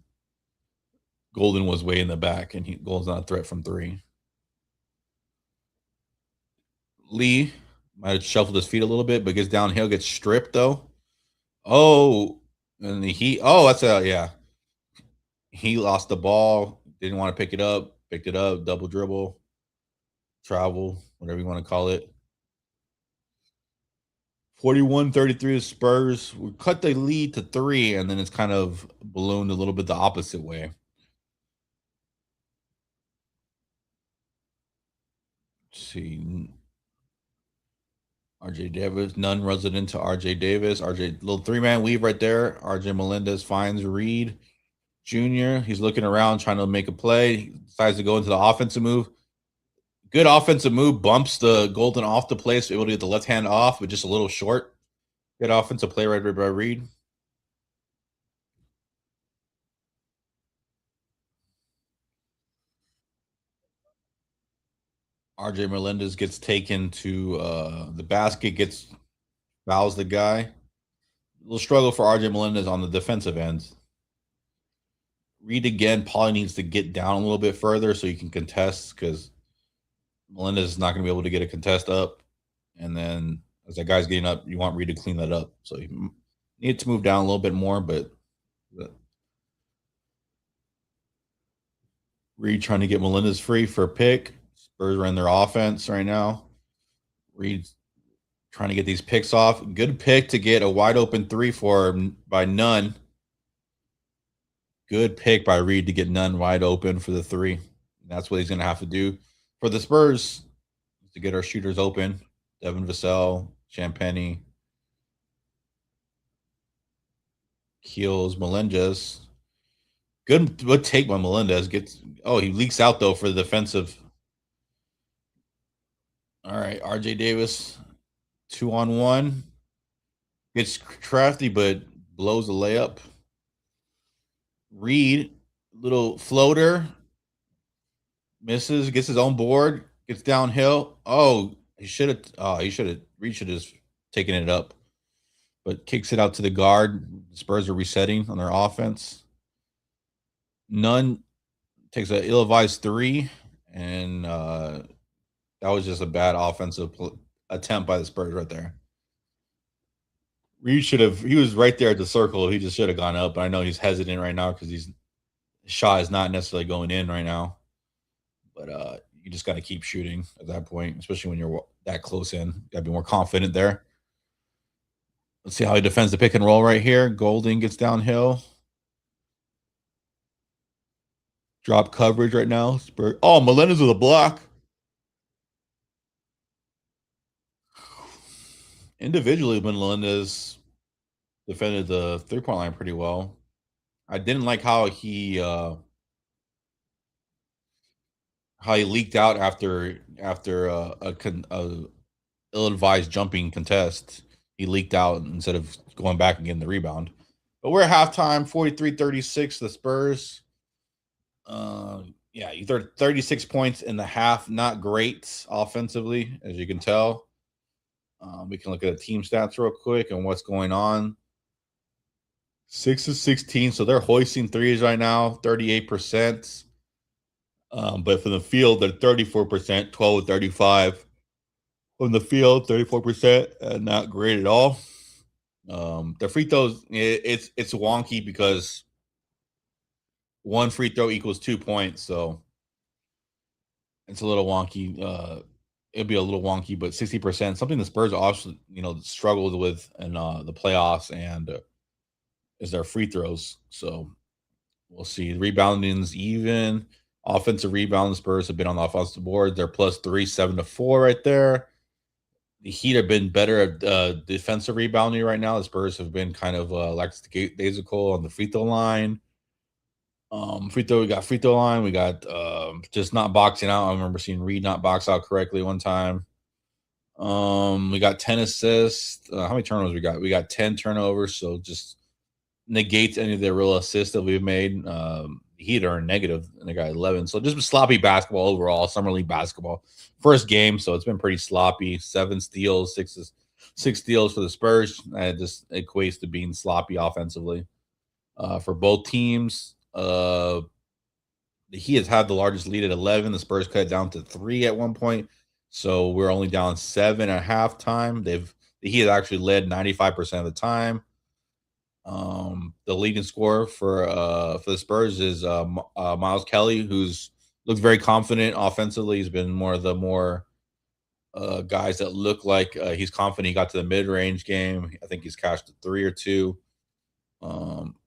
Golden was way in the back, and Golden's not a threat from three. Lee might have shuffled his feet a little bit, but gets downhill, gets stripped though. Oh, and that's yeah. He lost the ball, didn't want to pick it up, picked it up, double dribble, travel, whatever you want to call it. 41-33 the Spurs. We cut the lead to 3, and then it's kind of ballooned a little bit the opposite way. Let's see. RJ Davis, none resident to RJ Davis. RJ, little 3-man weave right there. RJ Melendez finds Reed Jr. He's looking around, trying to make a play. He decides to go into the offensive move. Good offensive move, bumps the Golden off the place, able to get the left hand off, but just a little short. Good offensive play right by Reed. RJ Melendez gets taken to the basket, fouls the guy. A little struggle for RJ Melendez on the defensive end. Reed again probably needs to get down a little bit further so you can contest, because Melendez is not going to be able to get a contest up. And then as that guy's getting up, you want Reed to clean that up. So you need to move down a little bit more, but Reed trying to get Melendez free for a pick. Spurs are in their offense right now. Reed's trying to get these picks off. Good pick to get a wide open 3 by Nunn. Good pick by Reed to get Nunn wide open for the 3. That's what he's going to have to do for the Spurs to get our shooters open. Devin Vassell, Champagny, Keels, Melendez. Good take by Melendez. He leaks out though for the defensive. All right, RJ Davis, 2-on-1. Gets crafty, but blows a layup. Reed, little floater, misses, gets his own board, gets downhill. Oh, Reed should have taken it up, but kicks it out to the guard. The Spurs are resetting on their offense. Nunn takes an ill-advised 3, and that was just a bad offensive attempt by the Spurs right there. Reed he was right there at the circle. He just should have gone up. But I know he's hesitant right now because his shot is not necessarily going in right now. But you just got to keep shooting at that point, especially when you're that close in. Got to be more confident there. Let's see how he defends the pick and roll right here. Golden gets downhill. Drop coverage right now. Melendez with a block. Individually, Melendez defended the 3-point line pretty well. I didn't like how he leaked out after a ill-advised jumping contest. He leaked out instead of going back and getting the rebound. But we're at halftime, 43-36, the Spurs. Yeah, you 36 points in the half. Not great offensively, as you can tell. We can look at the team stats real quick and what's going on. 6 of 16, so they're hoisting threes right now, 38%. But from the field, they're 34%, 12 of 35. From the field, 34%, not great at all. The free throws, it's wonky because one free throw equals 2 points, so it's a little wonky. It'd be a little wonky, but 60%, something the Spurs also, struggled with in the playoffs, and is their free throws. So we'll see. Rebounding's even. Offensive rebound, the Spurs have been on the offensive board. They're +3, 7-4 right there. The Heat have been better at defensive rebounding right now. The Spurs have been kind of lackadaisical on the free throw line. We got free throw line. We got just not boxing out. I remember seeing Reed not box out correctly one time. We got 10 assists. How many turnovers we got? We got 10 turnovers, so just negates any of the real assists that we've made. Heat are negative, and they got 11. So just sloppy basketball overall, summer league basketball. First game, so it's been pretty sloppy. 7 steals, 6 steals for the Spurs. It just equates to being sloppy offensively for both teams. The Heat has had the largest lead at 11. The Spurs cut it down to 3 at one point, so we're only down 7 at halftime. The Heat has actually led 95% of the time. The leading scorer for the Spurs is Miles Kelly, who's looks very confident offensively. He's been one of the more guys that look like he's confident. He got to the mid-range game. I think he's cashed a 3 or 2.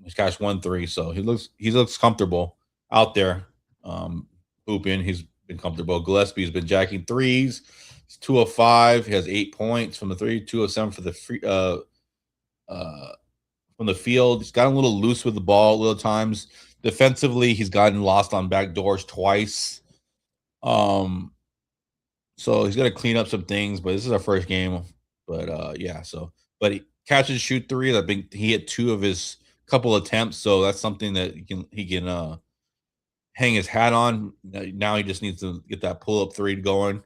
He's cashed 1 3, so he looks comfortable out there hooping. He's been comfortable. Gillespie's been jacking threes. He's 2 of 5. He has 8 points from the 3, 2 of 7 for the free from the field. He's gotten a little loose with the ball a little times. Defensively, he's gotten lost on back doors twice. So he's got to clean up some things, but this is our first game. But but he catches shoot 3. I think he hit 2 of his couple attempts, so that's something that he can hang his hat on. Now he just needs to get that pull up 3 going.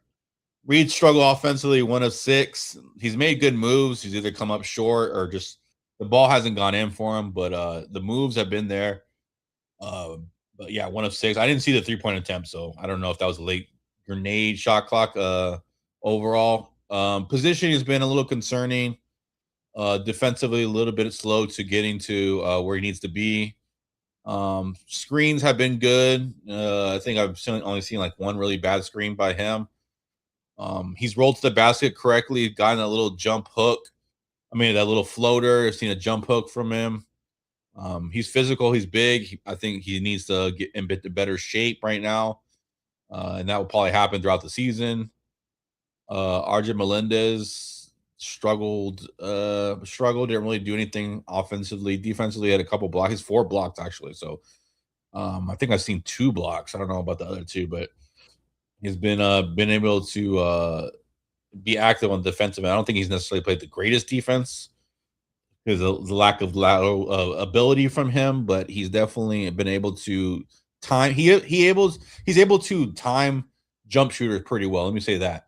Reed struggled offensively, 1 of 6. He's made good moves. He's either come up short or just the ball hasn't gone in for him, but the moves have been there. But yeah, 1 of 6. I didn't see the 3-point attempt, so I don't know if that was a late grenade shot clock overall. Positioning has been a little concerning. Defensively, a little bit slow to getting to where he needs to be. Screens have been good. I think I've only seen like 1 really bad screen by him. He's rolled to the basket correctly, gotten a little jump hook. That little floater. I've seen a jump hook from him. He's physical. He's big. I think he needs to get in better shape right now. And that will probably happen throughout the season. RJ Melendez struggled, didn't really do anything offensively. Defensively, had a couple blocks. He's 4 blocks, actually. So I think I've seen 2 blocks. I don't know about the other 2, but he's been able to be active on the defensive end. I don't think he's necessarily played the greatest defense because of the lack of lateral ability from him, but he's definitely been able to time. He's able to time jump shooters pretty well. Let me say that.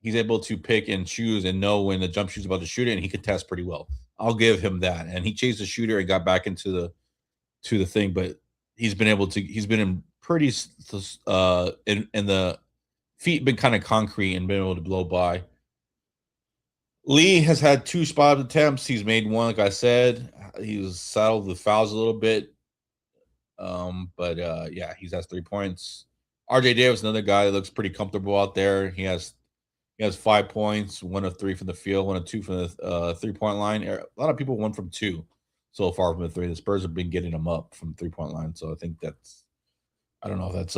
He's able to pick and choose and know when the jump shooter's about to shoot it, and he can test pretty well. I'll give him that. And he chased the shooter and got back into the thing, but he's been in pretty in the feet been kind of concrete and been able to blow by. Lee has had 2 spot attempts. He's made 1, like I said. He was saddled with fouls a little bit. Yeah, he's has 3 points. RJ Davis, another guy that looks pretty comfortable out there. He has 5 points, 1 of 3 from the field, 1 of 2 from the 3-point line. A lot of people 1 from 2 so far from the 3. The Spurs have been getting them up from 3-point line. So I think I don't know if that's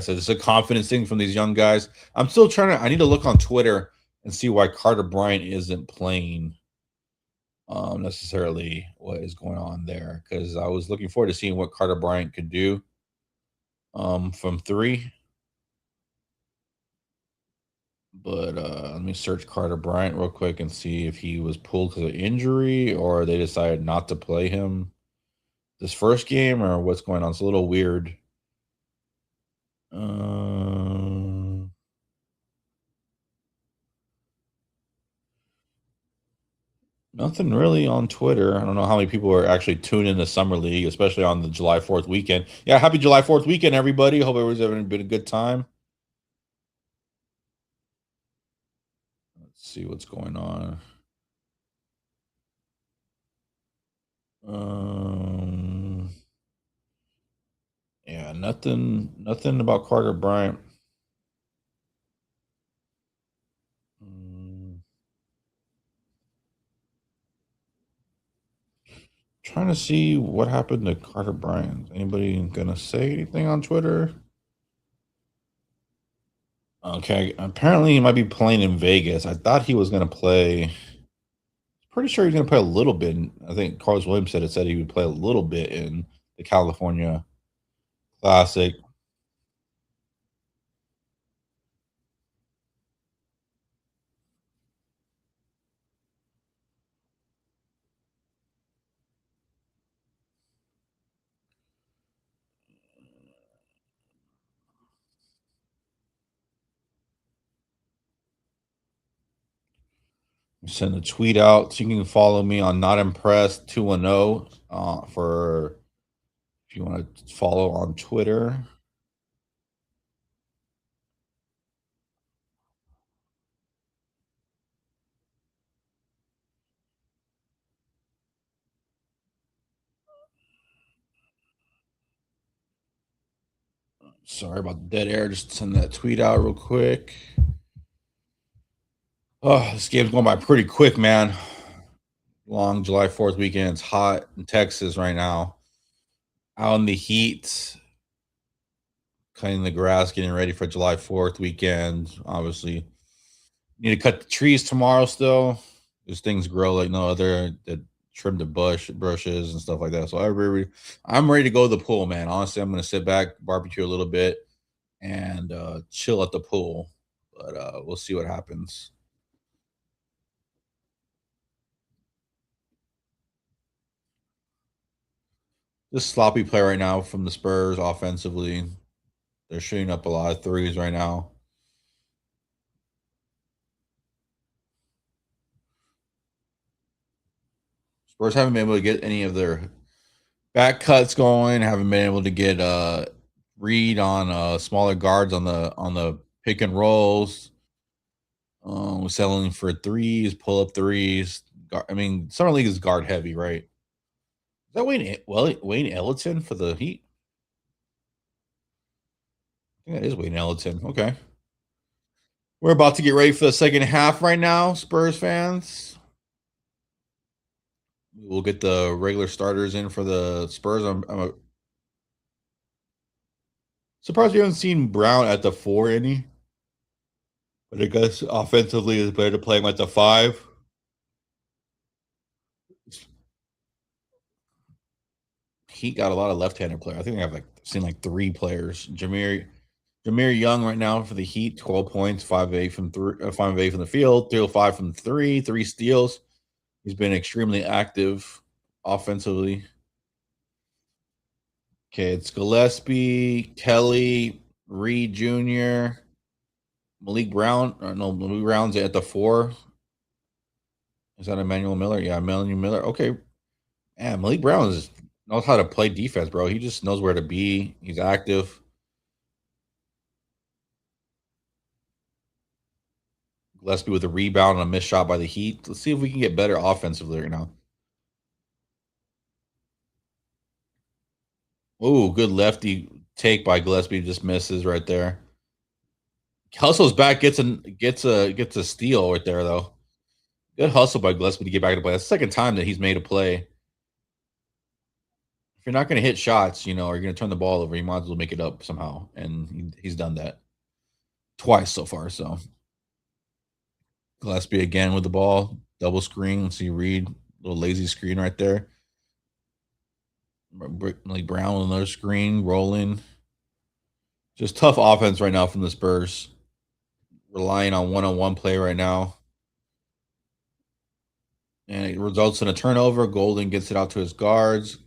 it's a confidence thing from these young guys. I'm still I need to look on Twitter and see why Carter Bryant isn't playing. necessarily what is going on there because I was looking forward to seeing what Carter Bryant could do from three. But let me search Carter Bryant real quick and see if he was pulled because of injury or they decided not to play him this first game or what's going on. It's a little weird. Um, Nothing really on Twitter. I don't know how many people are actually tuned in to Summer League, especially on the July 4th weekend. Yeah, happy July 4th weekend, everybody. Hope everyone's having been a good time. Let's see what's going on. Um, yeah, nothing about Carter Bryant. Mm, trying to see what happened to Carter Bryant. Anybody gonna say anything on Twitter? Okay, apparently he might be playing in Vegas. I thought he was gonna play. Pretty sure he's gonna play a little bit. I think Carlos Williams said he would play a little bit in the California Classic. Send a tweet out so you can follow me on Not Impressed 210 for if you want to follow on Twitter. Sorry about the dead air. Just send that tweet out real quick. Oh, this game's going by pretty quick, man. Long July 4th weekend. It's hot in Texas right now. Out in the heat, cutting the grass, getting ready for July 4th weekend. Obviously, need to cut the trees tomorrow still. These things grow like no other. That trim the bushes and stuff like that. So I'm ready to go to the pool, man. Honestly, I'm gonna sit back, barbecue a little bit, and chill at the pool. But we'll see what happens. This sloppy play right now from the Spurs offensively. They're shooting up a lot of threes right now. Spurs haven't been able to get any of their back cuts going. Haven't been able to get read on smaller guards on the pick and rolls. Settling for threes, pull up threes. I mean, summer league is guard heavy, right? Is that Wayne Ellington for the Heat? I think that is Wayne Ellington. Okay, we're about to get ready for the second half right now, Spurs fans. We'll get the regular starters in for the Spurs. I'm surprised we haven't seen Brown at the four any. But I guess offensively it's better to play him at the five. He got a lot of left-handed players. I think I have like seen like three players. Jameer Young right now for the Heat, 12 points, 5 of 8 from 5 of 8 from the field, 3 of 5 from three, 3 steals. He's been extremely active offensively. Okay, it's Gillespie, Kelly, Reed Jr., Malik Brown. No, Malik Brown's at the four. Is that Emmanuel Miller? Yeah, Emmanuel Miller. Okay. Yeah, Malik Brown knows how to play defense, bro. He just knows where to be. He's active. Gillespie with a rebound and a missed shot by the Heat. Let's see if we can get better offensively right now. Oh, good lefty take by Gillespie. Just misses right there. Hustle's back. Gets a steal right there though. Good hustle by Gillespie to get back into play. That's the second time that he's made a play. If you're not going to hit shots, or you're going to turn the ball over, you might as well make it up somehow. And he's done that twice so far. So Gillespie again with the ball, double screen. Let's see Reed Little lazy screen right there. Like Brown on another screen, rolling. Just tough offense right now from the Spurs. Relying on one-on-one play right now. And it results in a turnover. Golden gets it out to his guards.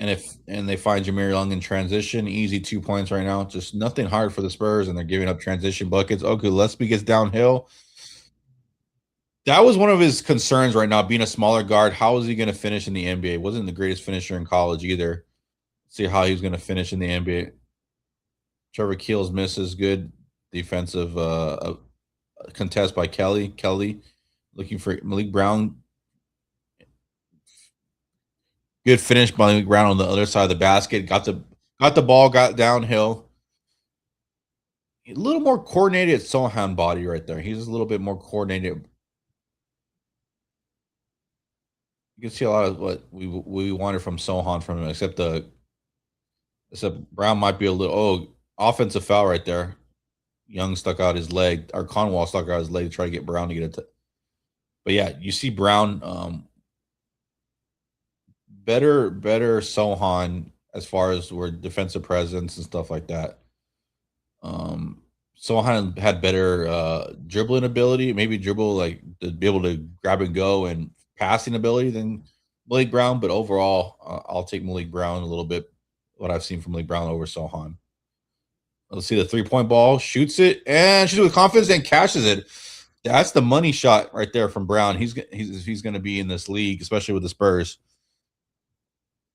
And they find Jameer Young in transition. Easy 2 points right now. Just nothing hard for the Spurs, and they're giving up transition buckets. Oh, Gillespie gets downhill. That was one of his concerns right now, being a smaller guard. How is he going to finish in the NBA? Wasn't the greatest finisher in college either. See how he's going to finish in the NBA. Trevor Keels misses. Good defensive contest by Kelly. Kelly looking for Malik Brown. Good finish by Malik Brown on the other side of the basket. Got the ball, got downhill. A little more coordinated Sohan body right there. He's a little bit more coordinated. You can see a lot of what we wanted from Sohan from him, except Brown might be a little offensive foul right there. Young stuck out his leg, or Conwell stuck out his leg to try to get Brown to get it. But yeah, you see Brown better Sohan as far as where defensive presence and stuff like that. Sohan had better dribbling ability, maybe dribble like to be able to grab and go and passing ability than Malik Brown. But overall, I'll take Malik Brown a little bit. What I've seen from Malik Brown over Sohan. Let's see the 3-point ball, shoots it and shoots it with confidence and cashes it. That's the money shot right there from Brown. He's going to be in this league, especially with the Spurs.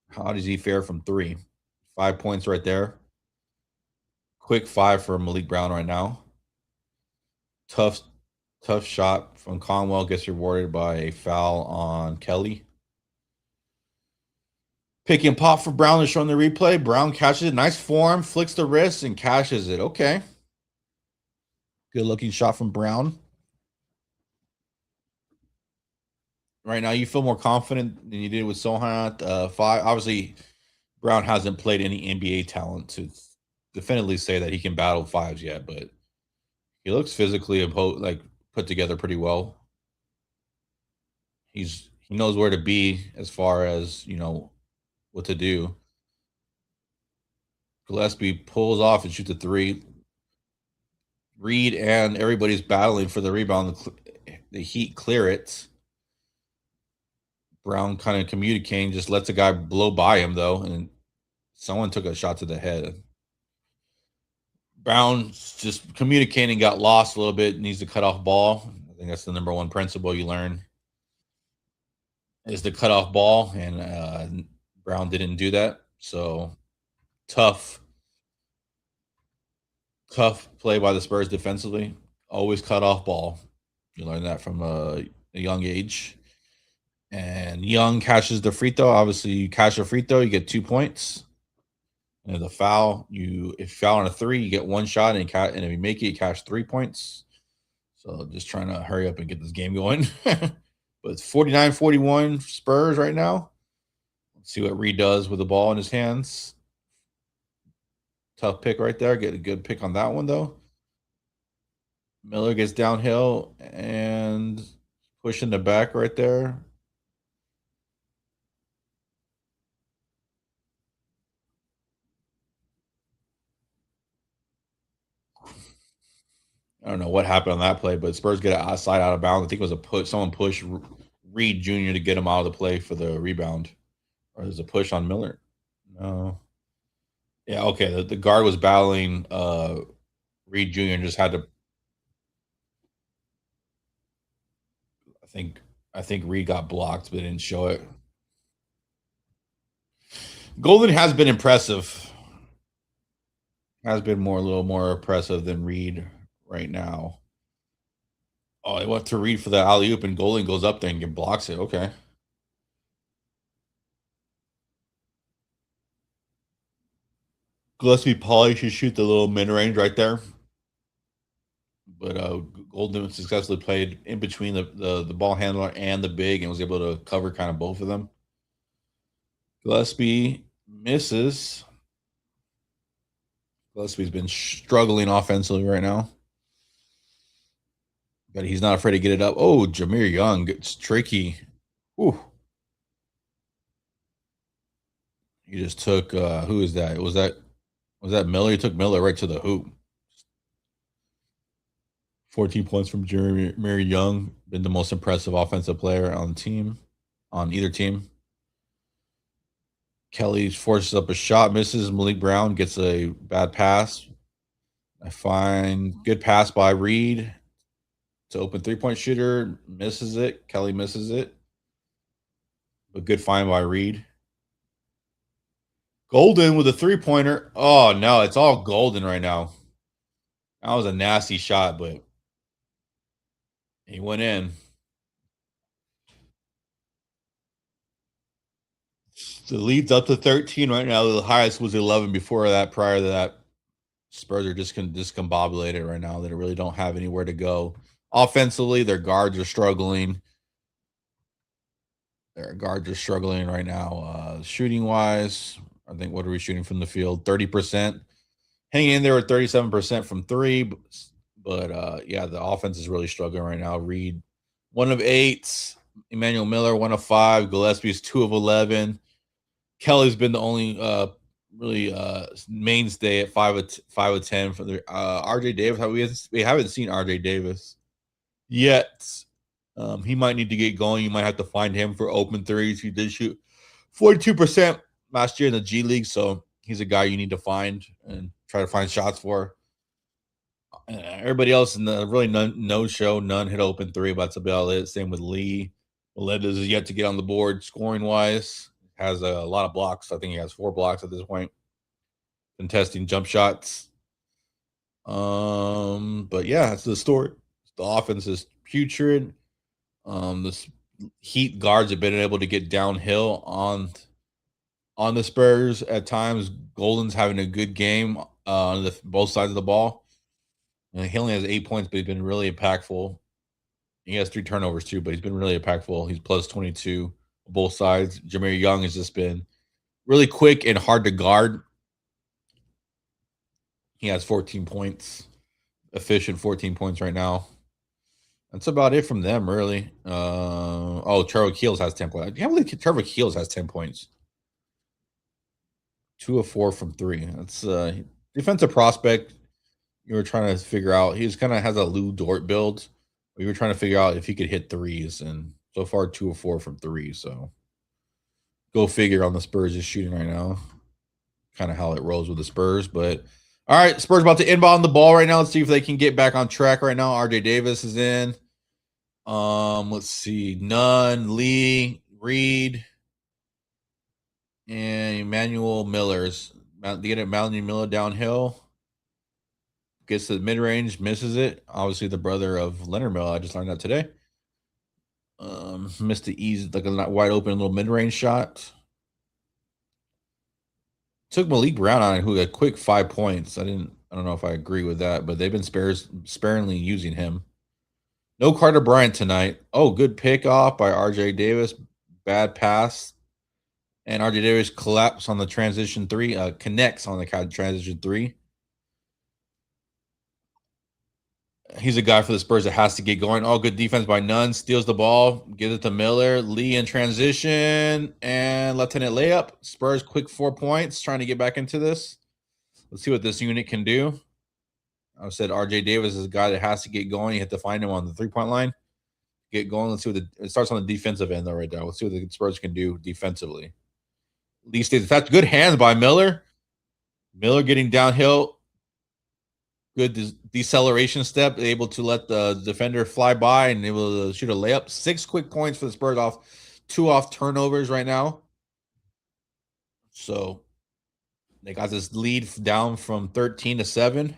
How does he fare from 3? 5 points right there. Quick 5 for Malik Brown right now. Tough shot from Conwell, gets rewarded by a foul on Kelly. Pick and pop for Brown is shown the replay. Brown catches it. Nice form, flicks the wrist, and cashes it. Okay. Good looking shot from Brown. Right now, you feel more confident than you did with Sohan at 5. Obviously, Brown hasn't played any NBA talent to definitively say that he can battle 5s yet, but he looks physically put together pretty well. He knows where to be as far as, what to do. Gillespie pulls off and shoots a 3. Reed and everybody's battling for the rebound. The Heat clear it. Brown kind of communicating, just lets a guy blow by him, though, and someone took a shot to the head. Brown just communicating, got lost a little bit, needs to cut off ball. I think that's the number one principle you learn is to cut off ball, and Brown didn't do that. So tough play by the Spurs defensively. Always cut off ball. You learn that from a young age. And Young catches the free throw. Obviously, you catch a free throw, you get 2 points. And the foul, if you foul on a 3, you get 1 shot, and if you make it, you catch 3 points. So just trying to hurry up and get this game going. But it's 49-41 Spurs right now. Let's see what Reed does with the ball in his hands. Tough pick right there. Get a good pick on that one, though. Miller gets downhill and pushing the back right there. I don't know what happened on that play, but Spurs get it outside out of bounds. I think it was a push. Someone pushed Reed Jr. to get him out of the play for the rebound. Or there's a push on Miller. No. Yeah, okay. The guard was battling Reed Jr. and just had to. I think Reed got blocked, but didn't show it. Golden has been impressive. Has been a little more impressive than Reed right now. Oh, he went to Reed for the alley oop, and Golden goes up there and blocks it. Okay. Gillespie Pauly should shoot the little mid range right there. But Golden successfully played in between the ball handler and the big and was able to cover kind of both of them. Gillespie misses. Gillespie's been struggling offensively right now. But he's not afraid to get it up. Oh, Jameer Young. It's tricky. Ooh, he just took who is that? Was that Miller? He took Miller right to the hoop. 14 points from Jeremy Young, been the most impressive offensive player on the team, on either team. Kelly forces up a shot, misses. Malik Brown gets a bad pass. I find good pass by Reed to open 3-point shooter, misses it. Kelly misses it. A good find by Reed. Golden with a 3-pointer. Oh no, it's all Golden right now. That was a nasty shot, but he went in. The lead's up to 13 right now. The highest was 11 before that. Prior to that, Spurs are just discombobulated right now. They really don't have anywhere to go. Offensively, their guards are struggling. Their guards are struggling right now. Shooting wise, I think what are we shooting from the field? 30%. Hanging in there with 37% from three. But yeah, the offense is really struggling right now. Reed, 1 of 8. Emmanuel Miller, 1 of 5. Gillespie's 2 of 11. Kelly's been the only really mainstay at 5 of 10 for the RJ Davis. We haven't seen RJ Davis yet. He might need to get going. You might have to find him for open threes. He did shoot 42% last year in the G League, so he's a guy you need to find and try to find shots for. Everybody else in the really no show, none hit open three, but that's about it. Same with Lee. Melendez is yet to get on the board scoring wise. Has a lot of blocks. I think he has 4 blocks at this point. Contesting jump shots. But yeah, that's the story. The offense is putrid. This Heat guards have been able to get downhill on the Spurs at times. Golden's having a good game on both sides of the ball. And he only has 8 points, but he's been really impactful. He has 3 turnovers too, but he's been really impactful. He's plus 22 on both sides. Jameer Young has just been really quick and hard to guard. He has 14 points, efficient 14 points right now. That's about it from them, really. Trevor Keels has 10 points. I can't believe Trevor Keels has 10 points. 2 of 4 from 3. That's defensive prospect. You were trying to figure out. He's kind of has a Lou Dort build. We were trying to figure out if he could hit threes, and so far 2 of 4 from 3. So go figure on the Spurs is shooting right now. Kind of how it rolls with the Spurs, but all right, Spurs about to inbound the ball right now. Let's see if they can get back on track right now. RJ Davis is in. Let's see. Nunn, Lee, Reed, and Emmanuel Miller's. Get it, Emmanuel Miller downhill. Gets to the mid range, misses it. Obviously, the brother of Leonard Miller. I just learned that today. Missed the easy, like a wide open little mid range shot. Took Malik Brown on it, who had a quick 5 points. I don't know if I agree with that, but they've been sparingly using him. No Carter Bryant tonight. Oh, good pick off by RJ Davis. Bad pass. And RJ Davis collapses on the transition 3, connects on the transition 3. He's a guy for the Spurs that has to get going. Oh, good defense by Nunn. Steals the ball. Gives it to Miller. Lee in transition. And left-handed layup. Spurs quick 4 points. Trying to get back into this. Let's see what this unit can do. I said RJ Davis is a guy that has to get going. You have to find him on the 3-point line. Get going. Let's see what it starts on the defensive end, though, right there. Let's see what the Spurs can do defensively. Lee stays. That's good hands by Miller. Miller getting downhill. Good deceleration step, able to let the defender fly by and able to shoot a layup. 6 quick points for the Spurs off 2 off turnovers right now. So they got this lead down from 13 to 7.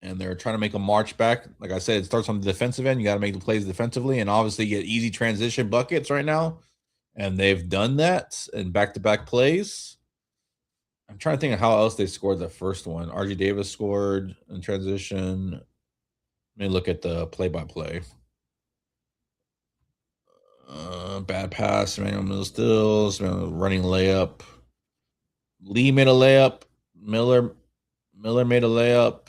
And they're trying to make a march back. Like I said, it starts on the defensive end. You got to make the plays defensively and obviously get easy transition buckets right now. And they've done that in back-to-back plays. I'm trying to think of how else they scored the first one. RJ Davis scored in transition. Let me look at the play-by-play. Bad pass. Emmanuel Miller steals. Running layup. Lee made a layup. Miller made a layup.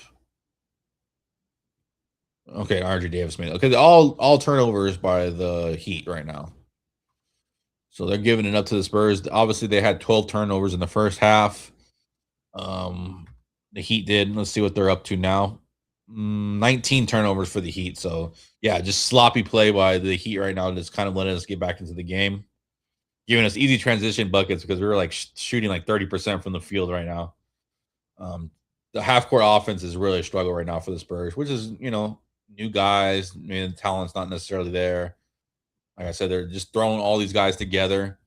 Okay, RJ Davis made it. Okay, all turnovers by the Heat right now. So they're giving it up to the Spurs. Obviously, they had 12 turnovers in the first half. Um, the Heat did. Let's see what they're up to now. 19 turnovers for the Heat. So yeah, just sloppy play by the Heat right now. Just kind of letting us get back into the game, giving us easy transition buckets because we were like shooting like 30% from the field right now. The half court offense is really a struggle right now for the Spurs, which is new guys. I mean, the talent's not necessarily there. Like I said, they're just throwing all these guys together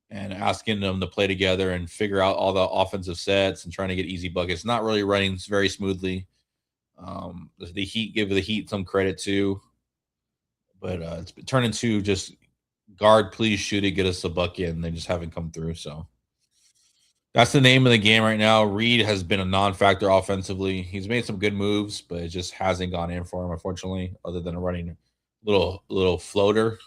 and asking them to play together and figure out all the offensive sets and trying to get easy buckets. Not really running very smoothly. The Heat give the Heat some credit too, but it's been turned into just guard, please shoot it, get us a bucket, and they just haven't come through. So that's the name of the game right now. Reed has been a non-factor offensively. He's made some good moves, but it just hasn't gone in for him, unfortunately, other than a running little floater.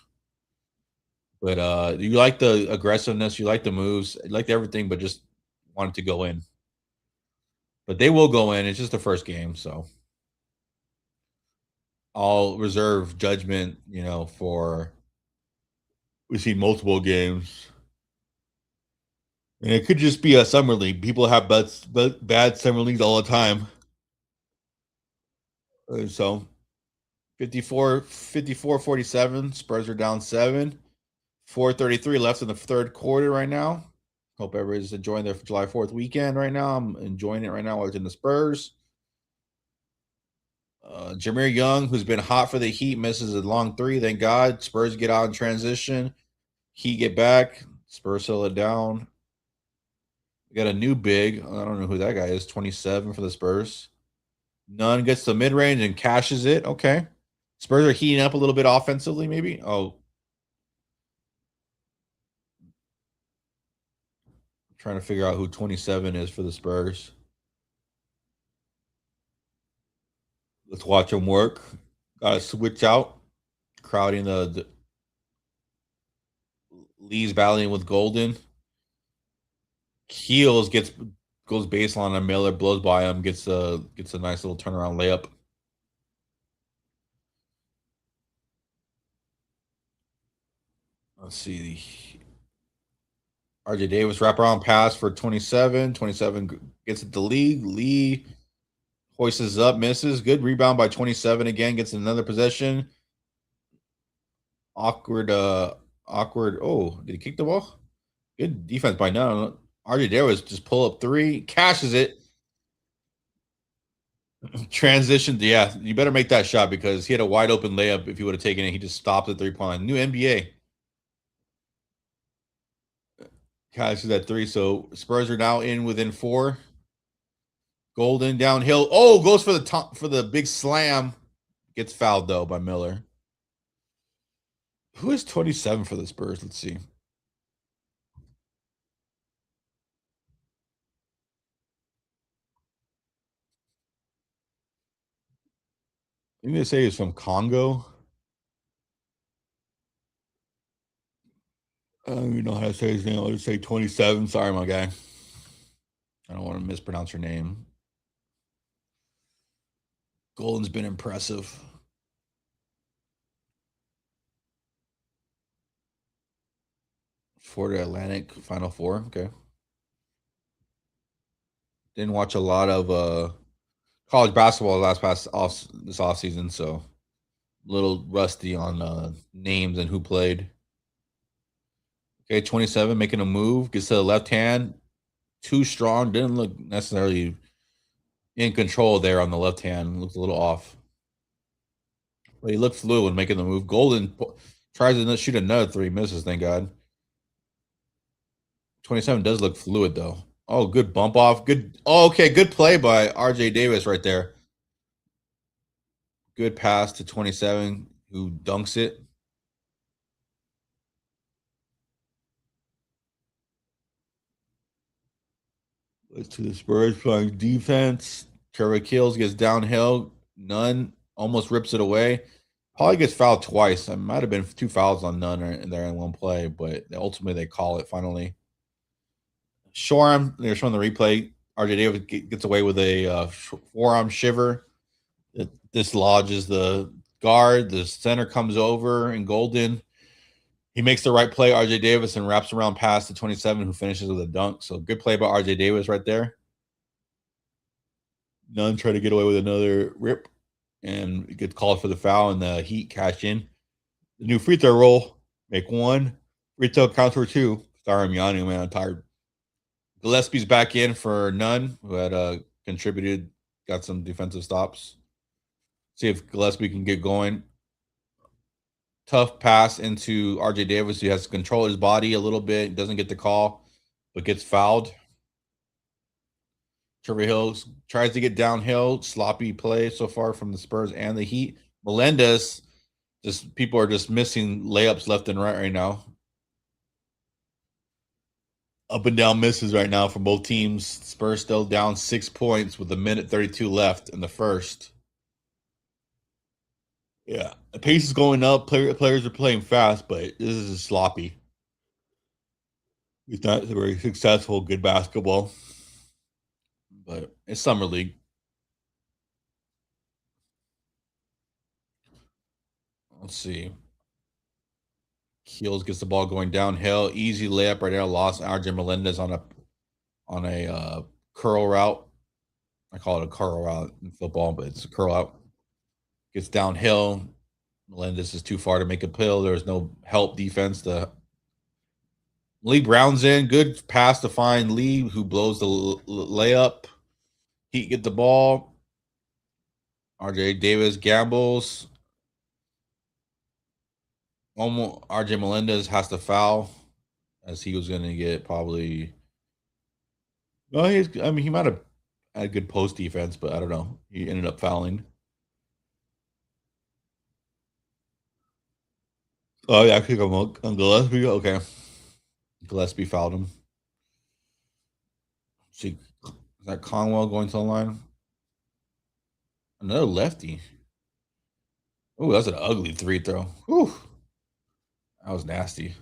But you like the aggressiveness, you like the moves, you like everything, but just wanted to go in. But they will go in. It's just the first game, so I'll reserve judgment, for we see multiple games. And it could just be a summer league. People have bad summer leagues all the time. So 54-47. Spurs are down 7. 4:33 left in the third quarter right now. Hope everybody's enjoying their July 4th weekend right now. I'm enjoying it right now watching the Spurs. Jameer Young, who's been hot for the Heat, misses a long three. Thank God. Spurs get out in transition. Heat get back. Spurs settle it down. We got a new big. I don't know who that guy is. 27 for the Spurs. Nunn gets the mid range and cashes it. Okay. Spurs are heating up a little bit offensively, maybe. Oh, I'm trying to figure out who 27 is for the Spurs. Let's watch him work. Got to switch out. Crowding the Lee's battling with Golden. Keels goes baseline on Miller, blows by him, gets a nice little turnaround layup. Let's see. RJ Davis wraparound pass for 27. 27 gets it to Lee. Lee hoists up, misses. Good rebound by 27 again, gets another possession. Awkward. Oh, did he kick the ball? Good defense by now. RJ Davis just pull up three, cashes it. Transition. Yeah, you better make that shot because he had a wide open layup. If he would have taken it, he just stopped at 3-point line. New NBA. Cashes at 3. So Spurs are now in within 4. Golden downhill. Oh, goes for the top for the big slam. Gets fouled though by Miller. Who is 27 for the Spurs? Let's see. I'm gonna say he's from Congo. I don't even know how to say his name. I'll just say 27. Sorry, my guy. I don't want to mispronounce your name. Golden's been impressive. For the Atlantic Final Four. Okay. Didn't watch a lot of college basketball this off season, so a little rusty on names and who played. Okay, 27 making a move, gets to the left hand, too strong, didn't look necessarily in control there on the left hand, looked a little off. But he looked fluid when making the move. Golden tries to shoot another three, misses, thank God. 27 does look fluid though. Oh, good bump off. Good. Oh, okay, good play by RJ Davis right there. Good pass to 27, who dunks it. Let's to the Spurs playing defense. Trevor Kills gets downhill. Nunn almost rips it away. Probably gets fouled twice. It might have been 2 fouls on Nunn in there in one play, but ultimately they call it finally. Shoreham, they're showing the replay. RJ Davis gets away with a forearm shiver. dislodges the guard. The center comes over and Golden. He makes the right play, RJ Davis, and wraps around past the 27, who finishes with a dunk. So good play by RJ Davis right there. Nunn try to get away with another rip and gets called for the foul, and the Heat cash in. The new free throw roll, make one. Free throw counts for two. Sorry, I'm yawning, man. I'm tired. Gillespie's back in for Nunn, who had contributed, got some defensive stops. See if Gillespie can get going. Tough pass into RJ Davis, who has to control his body a little bit, doesn't get the call, but gets fouled. Trevor Hills tries to get downhill. Sloppy play so far from the Spurs and the Heat. Melendez, just people are just missing layups left and right now. Up and down misses right now from both teams. Spurs still down 6 points with a minute 32 left in the first. Yeah, the pace is going up. Players are playing fast, but this is sloppy. It's not very successful, good basketball. But it's summer league. Let's see. Keels gets the ball going downhill. Easy layup right there. Lost RJ Melendez on a curl route. I call it a curl route in football, but it's a curl out. Gets downhill. Melendez is too far to make a pill. There's no help defense. The Lee Brown's in. Good pass to find Lee, who blows the layup. Heat get the ball. RJ Davis gambles. Almost RJ Melendez has to foul, as he was going to get probably. No, he might have had good post defense, but I don't know. He ended up fouling. Oh, yeah, actually, on Gillespie. Okay, Gillespie fouled him. See, is that Conwell going to the line? Another lefty. Oh, that's an ugly three throw. Whew. That was nasty.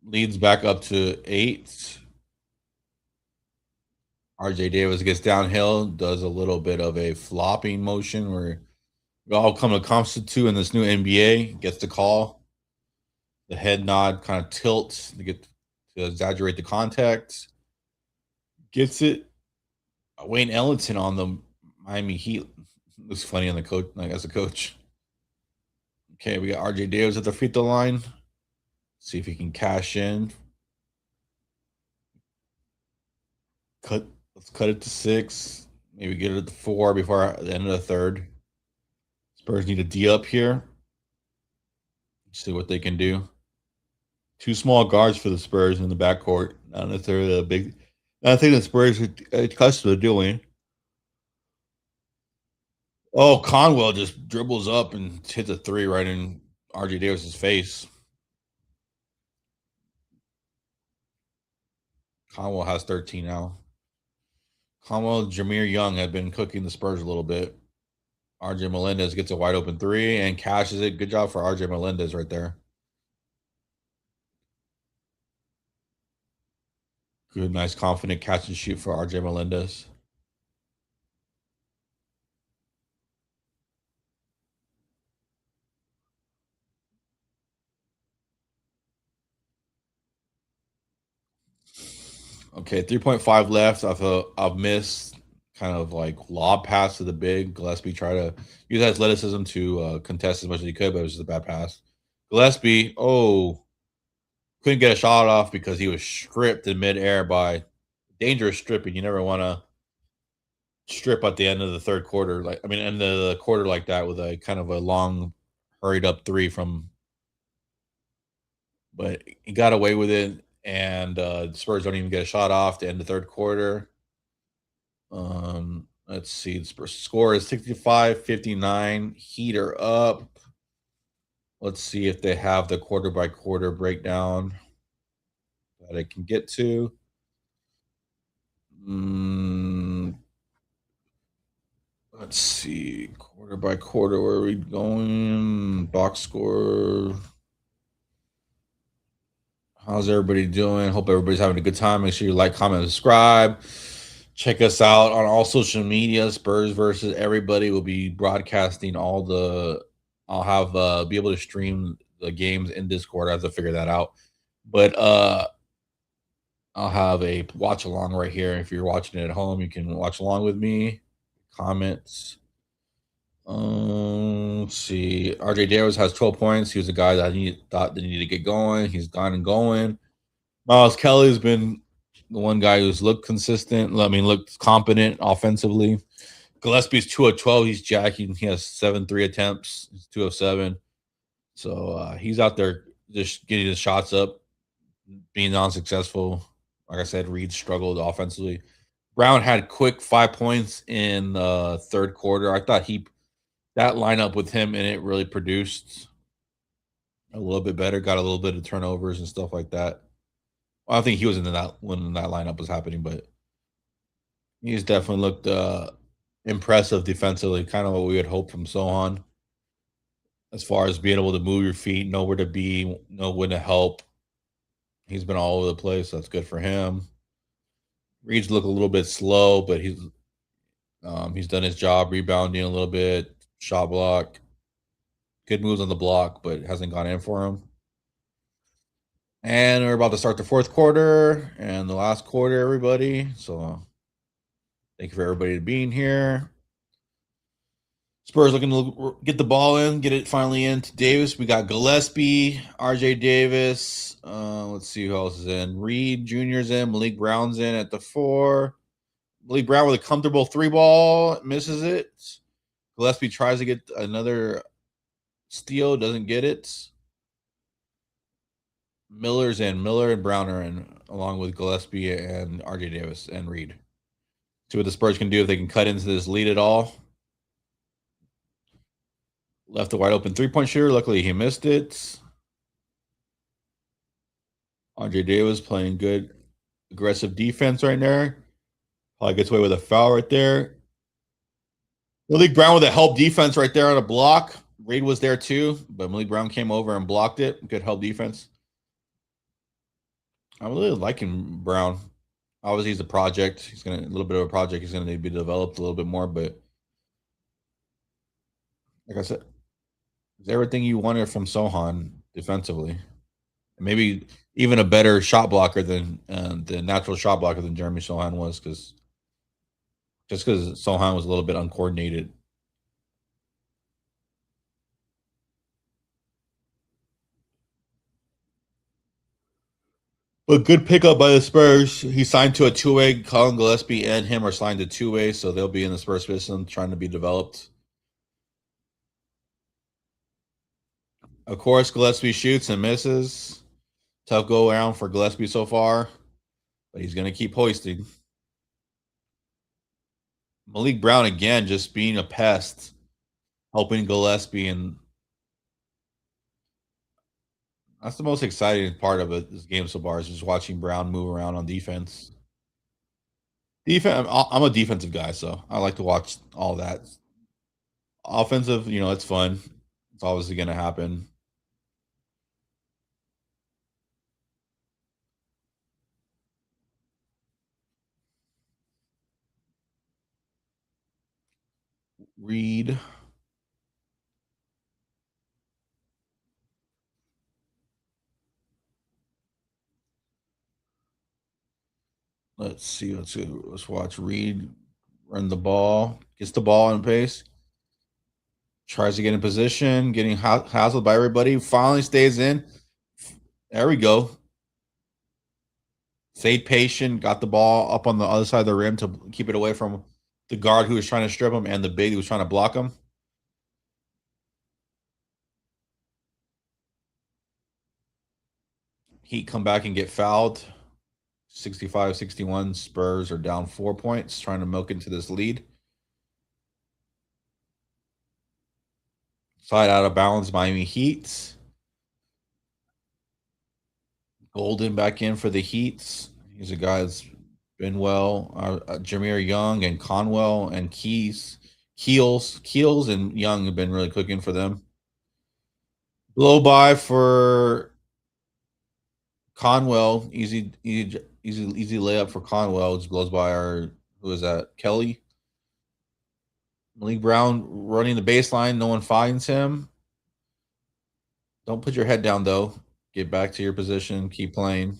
Leads back up to 8. RJ Davis gets downhill, does a little bit of a flopping motion where we all come to constitute in this new NBA, gets the call. The head nod kind of tilts to get to exaggerate the contact. Gets it. Wayne Ellington on the Miami Heat looks funny on the coach, like as a coach. Okay, we got RJ Davis at the free throw line. See if he can cash in. Let's cut it to 6. Maybe get it to 4 before the end of the third. Spurs need a D up here. See what they can do. 2 small guards for the Spurs in the backcourt. Not necessarily a big. I think the Spurs are accustomed to doing. Oh, Conwell just dribbles up and hits a 3 right in RJ Davis's face. Conwell has 13 now. Conwell, Jameer Young had been cooking the Spurs a little bit. RJ Melendez gets a wide open 3 and cashes it. Good job for RJ Melendez right there. Good, nice, confident catch and shoot for RJ Melendez. Okay, 3.5 left. I've missed kind of like lob pass to the big. Gillespie try to use athleticism to contest as much as he could, but it was just a bad pass. Gillespie, couldn't get a shot off because he was stripped in midair by dangerous stripping. You never want to strip at the end of the third quarter, end of the quarter like that with a kind of a long, hurried up 3 from. But he got away with it, and the Spurs don't even get a shot off to end the third quarter. Let's see. The score is 65-59. Heater up. Let's see if they have the quarter by quarter breakdown that I can get to. Let's see. Quarter by quarter, where are we going? Box score. How's everybody doing? Hope everybody's having a good time. Make sure you like, comment, and subscribe. Check us out on all social media. Spurs versus everybody will be broadcasting all the. I'll have be able to stream the games in Discord. I have to figure that out, but I'll have a watch along right here. If you're watching it at home, you can watch along with me. Comments. Let's see. RJ Davis has 12 points. He was a guy that I thought that needed to get going. He's gone and going. Miles Kelly's been the one guy who's looked consistent. I mean, looked competent offensively. Gillespie's 2 of 12. He's jacking. He has 7 3 attempts. He's 2 of 7. So he's out there just getting his shots up, being unsuccessful. Like I said, Reed struggled offensively. Brown had quick 5 points in the third quarter. I thought that lineup with him in it really produced a little bit better. Got a little bit of turnovers and stuff like that. I don't think he was in that when that lineup was happening, but he's definitely looked impressive defensively, kind of what we would hope from Sohan, as far as being able to move your feet, know where to be, know when to help. He's been all over the place. So that's good for him. Reed's look a little bit slow, but he's done his job rebounding a little bit, shot block, good moves on the block, but it hasn't gone in for him. And we're about to start the fourth quarter and the last quarter, everybody. So thank you for everybody being here. Spurs looking to get the ball in, get it finally into Davis. We got Gillespie, RJ Davis. Let's see who else is in. Reed Jr.'s in. Malik Brown's in at the 4. Malik Brown with a comfortable 3-ball, misses it. Gillespie tries to get another steal, doesn't get it. Miller's in. Miller and Brown are in, along with Gillespie and RJ Davis and Reed. See what the Spurs can do if they can cut into this lead at all. Left a wide open 3-point shooter. Luckily, he missed it. Andre Davis playing good, aggressive defense right there. Probably gets away with a foul right there. Malik Brown with a help defense right there on a block. Reed was there too, but Malik Brown came over and blocked it. Good help defense. I'm really liking Brown. Obviously, he's a project. He's gonna a little bit of a project. He's gonna need to be developed a little bit more, but like I said, it's everything you wanted from Sohan defensively. Maybe even a better shot blocker than the natural shot blocker than Jeremy Sohan was, because Sohan was a little bit uncoordinated. But good pickup by the Spurs. He signed to a 2-way. Colin Gillespie and him are signed to 2-way, so they'll be in the Spurs system trying to be developed. Of course, Gillespie shoots and misses. Tough go around for Gillespie so far, but he's going to keep hoisting. Malik Brown again, just being a pest, helping Gillespie, and that's the most exciting part of it. This game so far is just watching Brown move around on defense. I'm a defensive guy, so I like to watch all that. Offensive, it's fun. It's obviously going to happen. Reed. Let's see. Let's watch Reed run the ball. Gets the ball in pace. Tries to get in position. Getting hassled by everybody. Finally stays in. There we go. Stayed patient. Got the ball up on the other side of the rim to keep it away from the guard who was trying to strip him and the big who was trying to block him. Heat come back and get fouled. 65-61. Spurs are down 4 points, trying to milk into this lead. Slide out of bounds, Miami Heat. Golden back in for the Heat. He's a guy that's been well. Jameer Young and Conwell and Keels and Young have been really cooking for them. Blow by for Conwell, easy layup for Conwell. Just blows by our who is that? Kelly. Malik Brown running the baseline. No one finds him. Don't put your head down though. Get back to your position. Keep playing.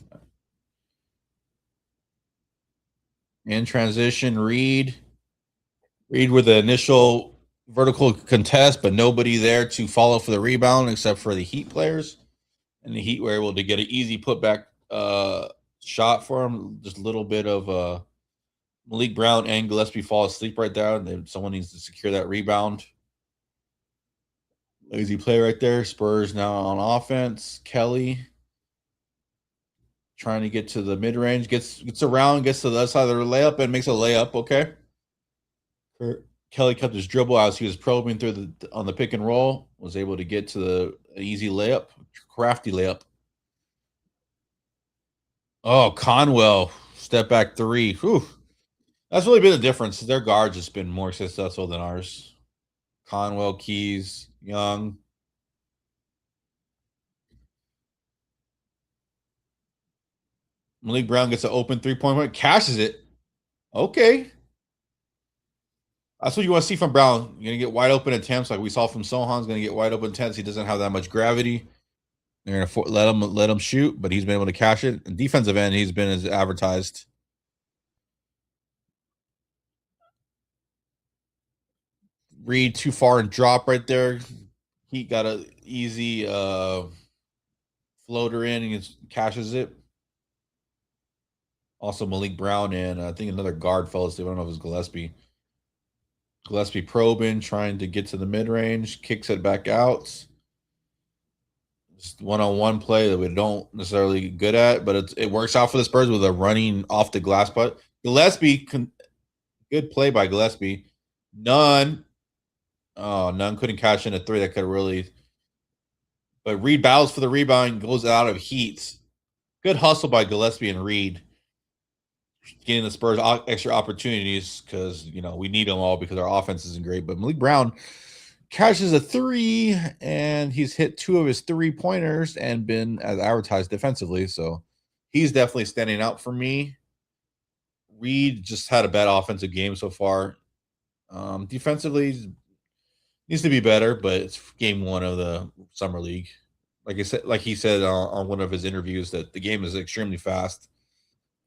In transition, Reed with the initial vertical contest, but nobody there to follow for the rebound except for the Heat players. And the Heat were able to get an easy putback shot for him. Just a little bit of Malik Brown and Gillespie fall asleep right there. And someone needs to secure that rebound. Lazy play right there. Spurs now on offense. Kelly trying to get to the mid range, gets around, gets to the other side of the layup, and makes a layup. Okay. Kelly kept his dribble as he was probing through on the pick and roll. Was able to get to the easy layup, crafty layup. Oh, Conwell step back three. Whew. That's really been the difference. Their guards just been more successful than ours. Conwell, Keys, Young. Malik Brown gets an open 3-point, cashes it. Okay. That's what you want to see from Brown. You're gonna get wide open attempts, like we saw from Sohan's gonna get wide open attempts. He doesn't have that much gravity. They're gonna let him shoot, but he's been able to cash it. And defensive end, he's been as advertised. Reed too far and drop right there. He got a easy floater in and cashes it. Also Malik Brown and I think another guard fell asleep. I don't know if it was Gillespie. Gillespie probing, trying to get to the mid range, kicks it back out. Just one-on-one play that we don't necessarily good at, but it works out for the Spurs with a running off the glass putt. Gillespie, good play by Gillespie. None couldn't catch in a three that could really. But Reed battles for the rebound, goes out of heat. Good hustle by Gillespie and Reed, getting the Spurs extra opportunities because we need them all because our offense isn't great. But Malik Brown catches a three, and he's hit 2 of his 3-pointers and been as advertised defensively. So he's definitely standing out for me. Reed just had a bad offensive game so far. Defensively, needs to be better, but it's game 1 of the summer league. Like he said on one of his interviews, that the game is extremely fast.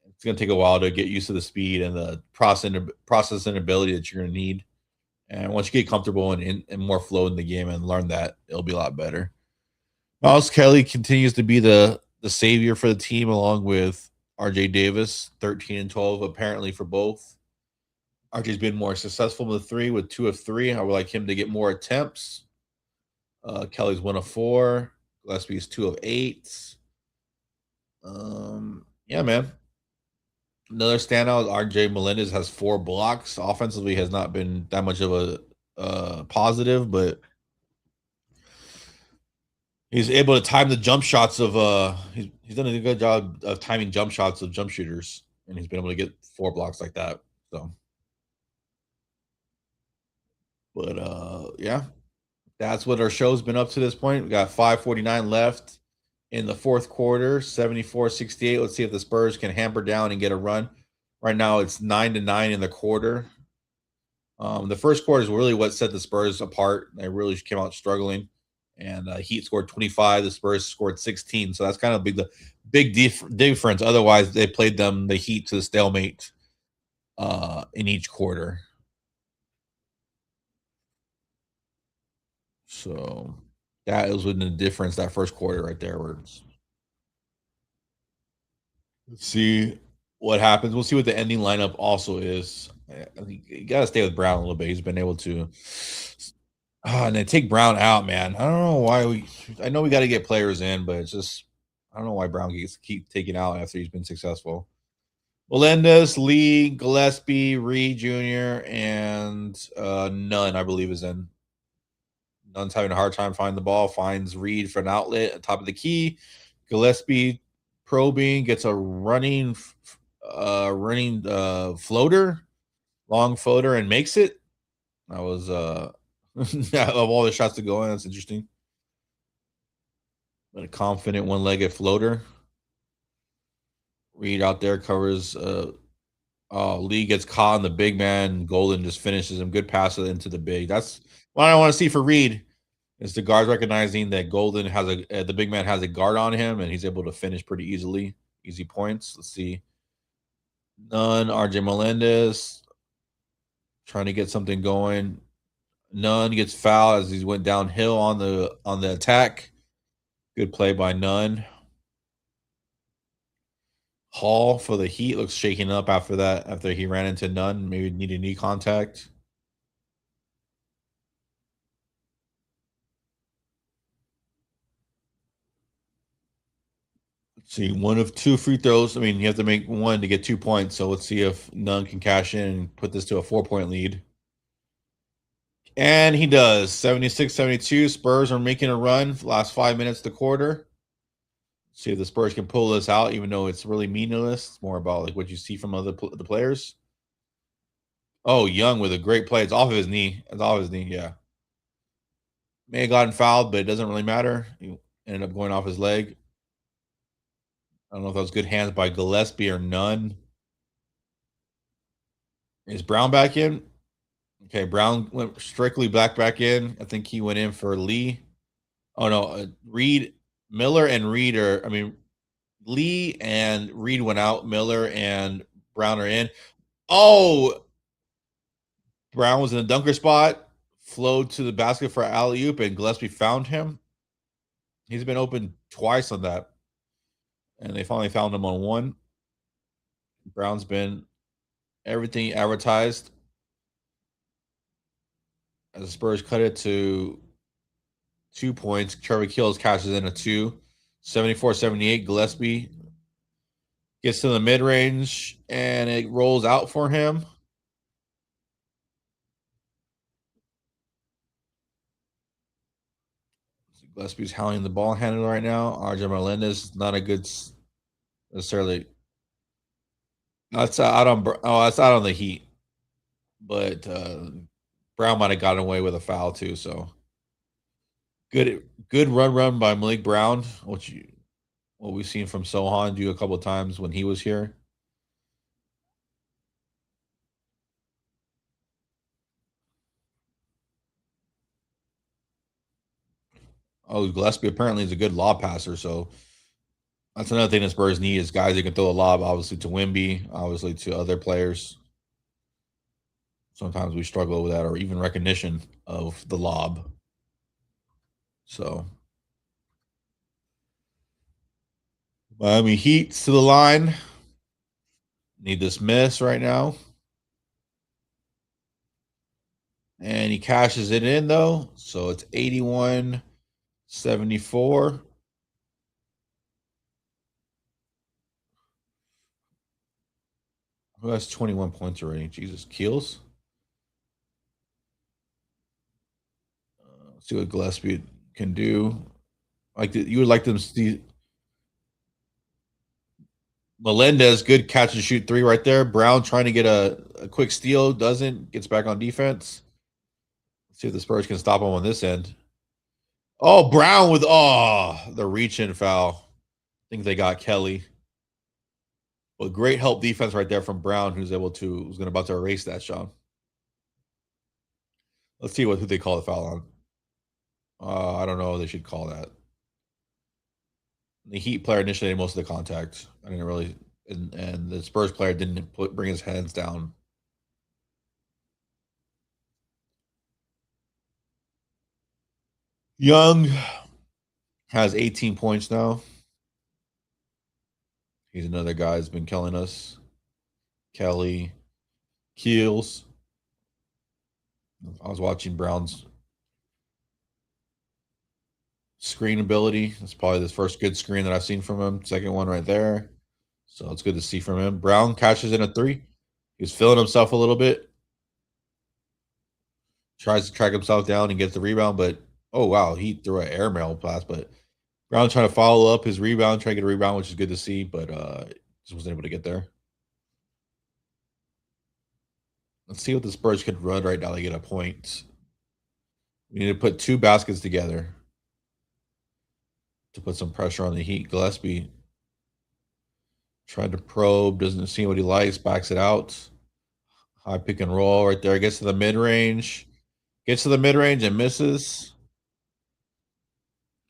It's going to take a while to get used to the speed and the processing ability that you're going to need. And once you get comfortable and more flow in the game and learn that, it'll be a lot better. Miles Kelly continues to be the savior for the team, along with RJ Davis, 13 and 12 apparently for both. RJ's been more successful with 3 with 2 of 3. I would like him to get more attempts. Kelly's 1 of 4. Gillespie's 2 of 8. Yeah, man. Another standout is RJ Melendez has 4 blocks. Offensively has not been that much of a positive, but he's able to time the jump shots of he's done a good job of timing jump shots of jump shooters, and he's been able to get 4 blocks like that. So, but yeah, that's what our show's been up to this point. We got 5:49 left in the fourth quarter, 74-68. Let's see if the Spurs can hamper down and get a run. Right now, it's 9-9 in the quarter. The first quarter is really what set the Spurs apart. They really came out struggling, and Heat scored 25. The Spurs scored 16. So that's kind of the big difference. Otherwise, they played the Heat to the stalemate in each quarter. So that was within the difference that first quarter right there. Let's see what happens. We'll see what the ending lineup also is. I think you got to stay with Brown a little bit. He's been able to, and then take Brown out, man. I don't know why I know we got to get players in, but it's just I don't know why Brown keep taking out after he's been successful. Melendez, Lee, Gillespie, Reed Jr., and Nunn, I believe, is in. Nunn's having a hard time finding the ball. Finds Reed for an outlet at top of the key. Gillespie probing, gets a running floater, long floater, and makes it. That was of all the shots to go in, that's interesting. But a confident one-legged floater. Reed out there covers. Lee gets caught on the big man. Golden just finishes him. Good pass into the big. That's what I want to see for Reed. Is the guards recognizing that Golden has the big man has a guard on him and he's able to finish pretty easily. Easy points. Let's see. None. RJ Melendez trying to get something going. Nunn gets fouled as he went downhill on the attack. Good play by Nunn. Hall for the Heat looks shaken up after that. After he ran into Nunn, maybe needed knee contact. Let's see, one of two free throws. I mean, you have to make one to get 2 points. So let's see if Nunn can cash in and put this to a 4-point lead. And he does. 76-72. Spurs are making a run for the last 5 minutes of the quarter. See if the Spurs can pull this out, even though it's really meaningless. It's more about like what you see from the players. Oh, Young with a great play. It's off of his knee. It's off his knee, yeah. May have gotten fouled, but it doesn't really matter. He ended up going off his leg. I don't know if that was good hands by Gillespie or Nunn. Is Brown back in? Okay, Brown went strictly back in. I think he went in for Lee. Oh no, Reed, Miller and Reed are. I mean, Lee and Reed went out. Miller and Brown are in. Oh, Brown was in the dunker spot, flowed to the basket for alley oop, and Gillespie found him. He's been open twice on that, and they finally found him on one. Brown's been everything advertised. As the Spurs cut it to 2 points, Trevor Kills cashes in a 2. 74-78. Gillespie gets to the mid range and it rolls out for him. Gillespie's hounding the ball handler right now. RJ Melendez not a good necessarily. That's out on. Oh, that's out on the Heat, but Brown might have gotten away with a foul too. So good run by Malik Brown, what we've seen from Sohan do a couple of times when he was here. Oh, Gillespie apparently is a good lob passer, so that's another thing the Spurs need is guys that can throw a lob, obviously to Wimby, obviously to other players. Sometimes we struggle with that, or even recognition of the lob. So Miami Heat to the line. Need this miss right now. And he cashes it in though. So it's 81-74. Who has 21 points already? Jesus, Keels. Let's see what Gillespie can do. Like you would like them to see Melendez, good catch and shoot 3 right there. Brown trying to get a quick steal, doesn't, gets back on defense. Let's see if the Spurs can stop him on this end. Oh, Brown with the reach in foul. I think they got Kelly. But great help defense right there from Brown, who's about to erase that, Sean. Let's see who they call the foul on. I don't know. They should call that. The Heat player initiated most of the contact. I didn't really, and the Spurs player didn't bring his hands down. Young has 18 points now. He's another guy who's been killing us. Kelly, Keels. I was watching Brown's screen ability. That's probably the first good screen that I've seen from him. Second one right there. So it's good to see from him. Brown catches in a 3. He's feeling himself a little bit. Tries to track himself down and gets the rebound, but oh wow, he threw an airmail pass. But Brown trying to follow up his rebound, trying to get a rebound, which is good to see, but just wasn't able to get there. Let's see what the Spurs could run right now to get a point. We need to put 2 baskets together to put some pressure on the Heat. Gillespie Tried to probe, doesn't see what he likes, backs it out. High pick and roll right there. Gets to the mid range. Gets to the mid range and misses.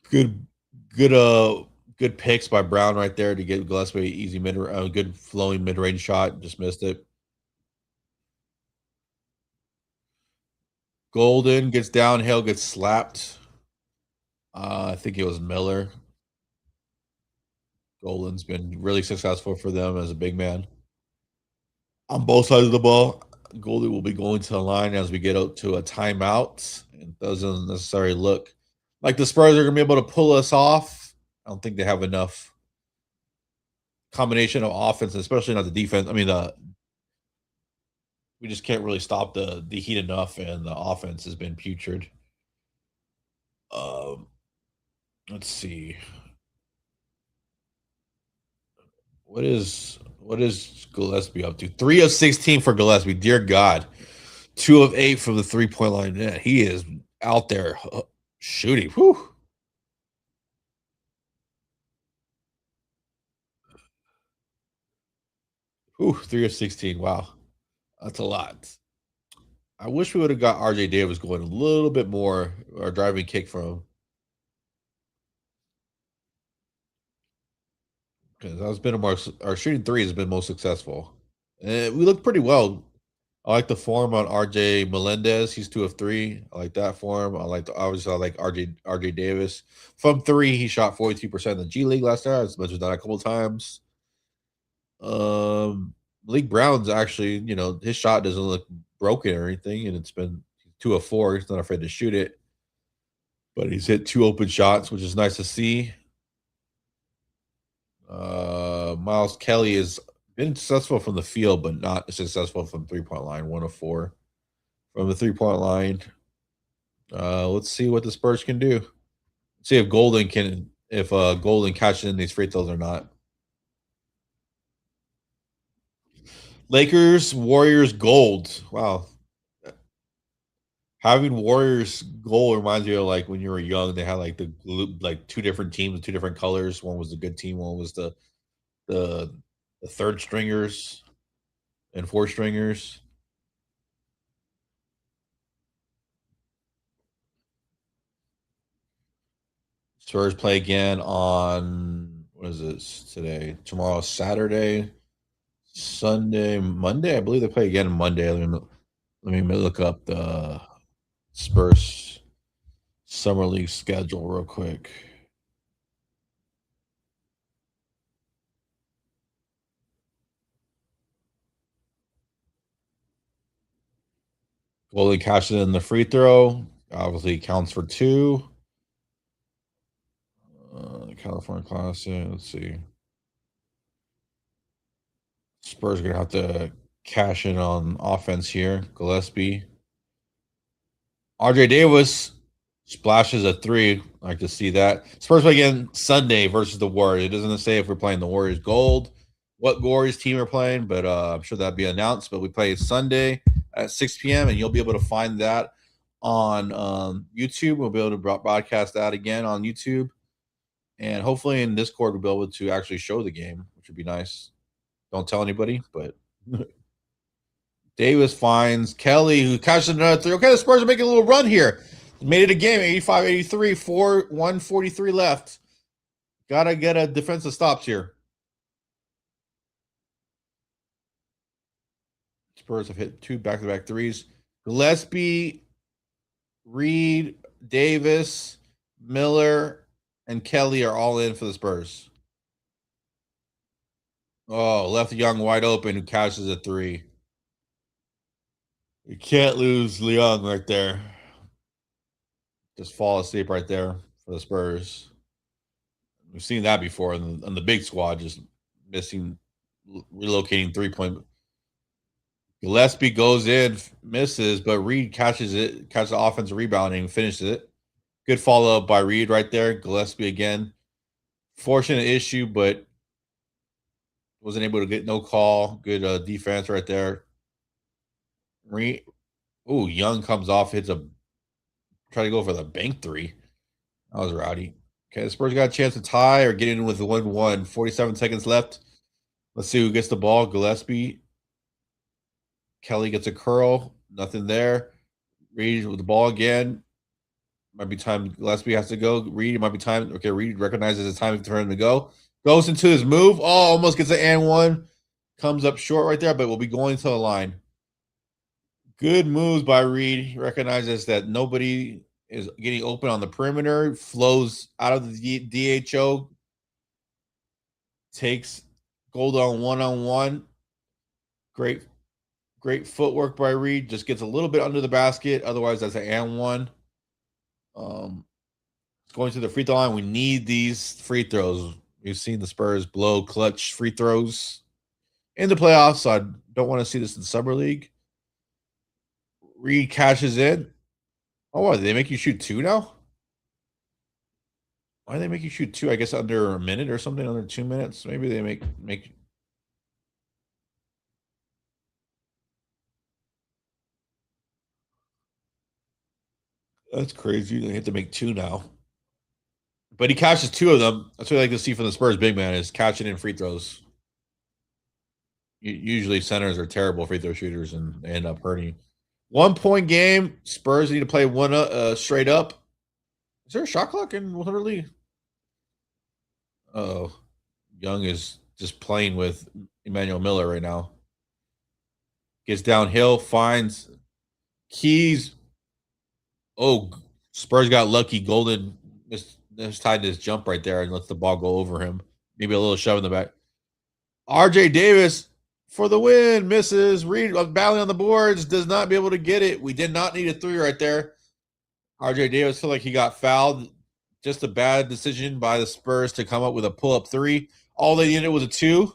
Good, good, good picks by Brown right there to get Gillespie easy good flowing mid range shot. Just missed it. Golden gets downhill, gets slapped. I think it was Miller. Golden's been really successful for them as a big man on both sides of the ball. Goldie will be going to the line as we get out to a timeout. It doesn't necessarily look like the Spurs are going to be able to pull us off. I don't think they have enough combination of offense, especially not the defense. I mean, we just can't really stop the Heat enough, and the offense has been putrid. Um, let's see. What is Gillespie up to? 3 of 16 for Gillespie. Dear God. 2 of 8 from the 3-point line. Yeah, he is out there shooting. Whew. Whew, 3 of 16. Wow. That's a lot. I wish we would have got RJ Davis going a little bit more, or driving kick from him. Because that's been our shooting three has been most successful. And we look pretty well. I like the form on RJ Melendez. He's 2 of 3. I like that form. I like RJ Davis. From 3, he shot 42% in the G League last year. I mentioned that a couple of times. Malik Brown's actually, his shot doesn't look broken or anything, and it's been 2 of 4. He's not afraid to shoot it. But he's hit 2 open shots, which is nice to see. Miles Kelly has been successful from the field, but not successful from 3-point line. 1 of 4 from the 3-point line. Let's see what the Spurs can do. See if Golden catches in these free throws or not. Lakers, Warriors, gold. Wow. Having Warriors gold reminds me of like when you were young, they had like like 2 different teams, 2 different colors. One was the good team, one was the third stringers and 4 stringers. Spurs play again on what is this today? Tomorrow, Saturday, Sunday, Monday. I believe they play again Monday. Let me look up the Spurs summer league schedule real quick. Goalie cashes in the free throw. Obviously counts for 2. California Classic. Let's see. Spurs are gonna have to cash in on offense here. Gillespie. RJ Davis splashes a 3. I like to see that. Spurs play again Sunday versus the Warriors. It doesn't say if we're playing the Warriors gold, what Warriors team we're playing, but I'm sure that'll be announced. But we play Sunday at 6 p.m. and you'll be able to find that on YouTube. We'll be able to broadcast that again on YouTube. And hopefully in Discord, we'll be able to actually show the game, which would be nice. Don't tell anybody, but Davis finds Kelly, who catches another 3. Okay, the Spurs are making a little run here. Made it a game, 85-83, 143 left. Gotta get a defensive stops here. Spurs have hit 2 back-to-back threes. Gillespie, Reed, Davis, Miller, and Kelly are all in for the Spurs. Oh, left Young wide open, who catches a 3. You can't lose Leon right there. Just fall asleep right there for the Spurs. We've seen that before on the big squad, just missing, relocating 3-point. Gillespie goes in, misses, but Reed catches the offensive rebounding, finishes it. Good follow up by Reed right there. Gillespie again. Fortunate issue, but wasn't able to get no call. Good defense right there. Reed. Oh, Young comes off, try to go for the bank 3. That was rowdy. Okay, the Spurs got a chance to tie or get in with the 1-1. 47 seconds left. Let's see who gets the ball. Gillespie. Kelly gets a curl. Nothing there. Reed with the ball again. Might be time Gillespie has to go. Reed, it might be time. Okay, Reed recognizes it's time for him to go. Goes into his move. Oh, almost gets an and one. Comes up short right there, but will be going to the line. Good moves by Reed. He recognizes that nobody is getting open on the perimeter. Flows out of the DHO. Takes Gold on one. Great footwork by Reed. Just gets a little bit under the basket. Otherwise, that's an and one. Going to the free throw line. We need these free throws. We've seen the Spurs blow clutch free throws in the playoffs, so I don't want to see this in Summer League. Reed cashes in. Oh, what? Did they make you shoot two now? Why do they make you shoot two? I guess under a minute or something, under 2 minutes. Maybe they make. That's crazy. They have to make two now. But he catches two of them. That's what I like to see from the Spurs big man is catching in free throws. Usually centers are terrible free throw shooters and they end up hurting. 1 point game. Spurs need to play one straight up. Is there a shot clock in Waterloo? Oh, Young is just playing with Emmanuel Miller right now. Gets downhill, finds Keys. Oh, Spurs got lucky. Golden tied his jump right there and lets the ball go over him. Maybe a little shove in the back. RJ Davis for the win. Misses. Reed battling on the boards. Does not be able to get it. We did not need a three right there. RJ Davis feel like he got fouled. Just a bad decision by the Spurs to come up with a pull-up three. All they needed was a two.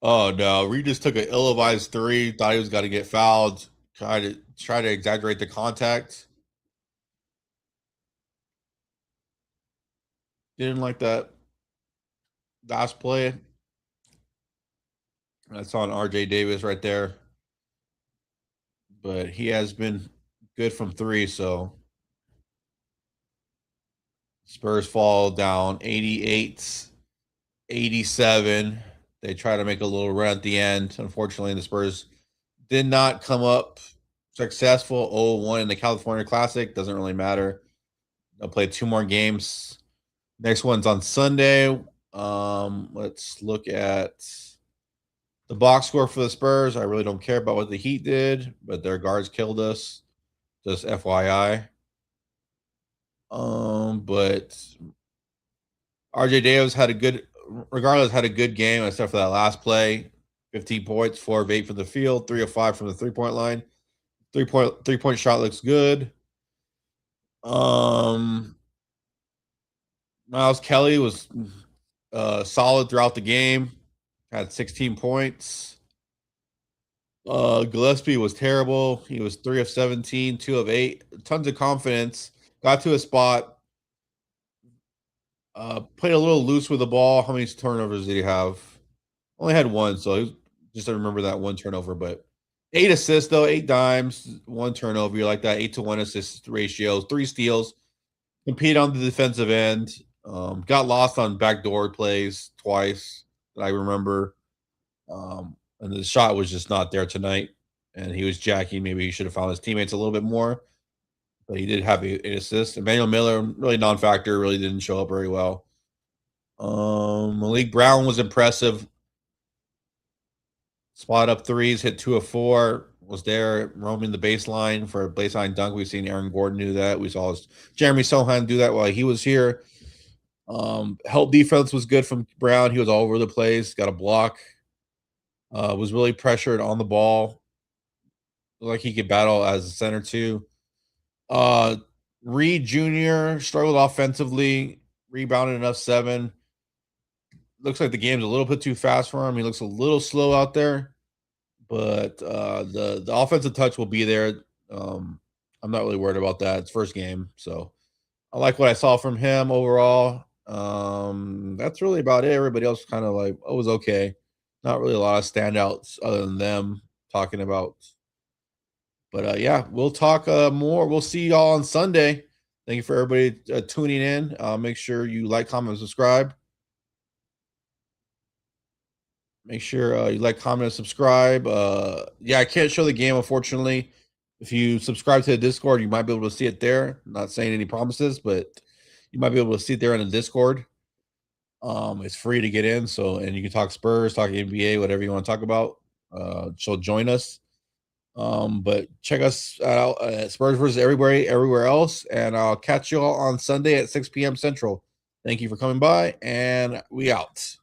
Oh no, Reed just took an ill-advised three. Thought he was going to get fouled. Try to exaggerate the contact. Didn't like that last play. That's on RJ Davis right there. But he has been good from three, so Spurs fall down 88-87. They try to make a little run at the end. Unfortunately, the Spurs did not come up successful. 0-1 in the California Classic. Doesn't really matter. They'll play two more games. Next one's on Sunday. Let's look at the box score for the Spurs. I really don't care about what the Heat did, but their guards killed us. Just FYI. But RJ Davis had a good game except for that last play. 15 points, 4 of 8 from the field, 3 of 5 from the 3-point line. 3-point shot looks good. Miles Kelly was solid throughout the game. Had 16 points. Gillespie was terrible. He was 3 of 17, 2 of 8. Tons of confidence. Got to a spot. Played a little loose with the ball. How many turnovers did he have? Only had one, so just I remember that one turnover. But 8 assists though, 8 dimes, 1 turnover. You like that 8-to-1 assist ratio, 3 steals. Compete on the defensive end. Got lost on backdoor plays twice that I remember. And the shot was just not there tonight. And he was jacking. Maybe he should have found his teammates a little bit more. But he did have an assist. Emmanuel Miller, really non-factor, really didn't show up very well. Malik Brown was impressive. Spot up threes, hit 2 of 4. Was there roaming the baseline for a baseline dunk. We've seen Aaron Gordon do that. We saw Jeremy Sohan do that while he was here. Help defense was good from Brown. He was all over the place. Got a block. Was really pressured on the ball. Looked like he could battle as a center too. Reed Jr. struggled offensively. Rebounded enough 7. Looks like the game's a little bit too fast for him. He looks a little slow out there. But the offensive touch will be there. I'm not really worried about that. It's first game. So I like what I saw from him overall. That's really about it. Everybody else kind of like, oh, it was okay. Not really a lot of standouts other than them talking about But yeah, we'll talk more. We'll see y'all on Sunday. Thank you for everybody tuning in. Make sure you like, comment, and subscribe. Make sure you like, comment, and subscribe. Yeah, I can't show the game, unfortunately. If you subscribe to the Discord, you might be able to see it there. I'm not saying any promises, but you might be able to see it there in the Discord. It's free to get in, so and you can talk Spurs, talk NBA, whatever you want to talk about. So join us. But check us out at Spurs versus everywhere else, and I'll catch you all on Sunday at 6 p.m. Central. Thank you for coming by, and we out.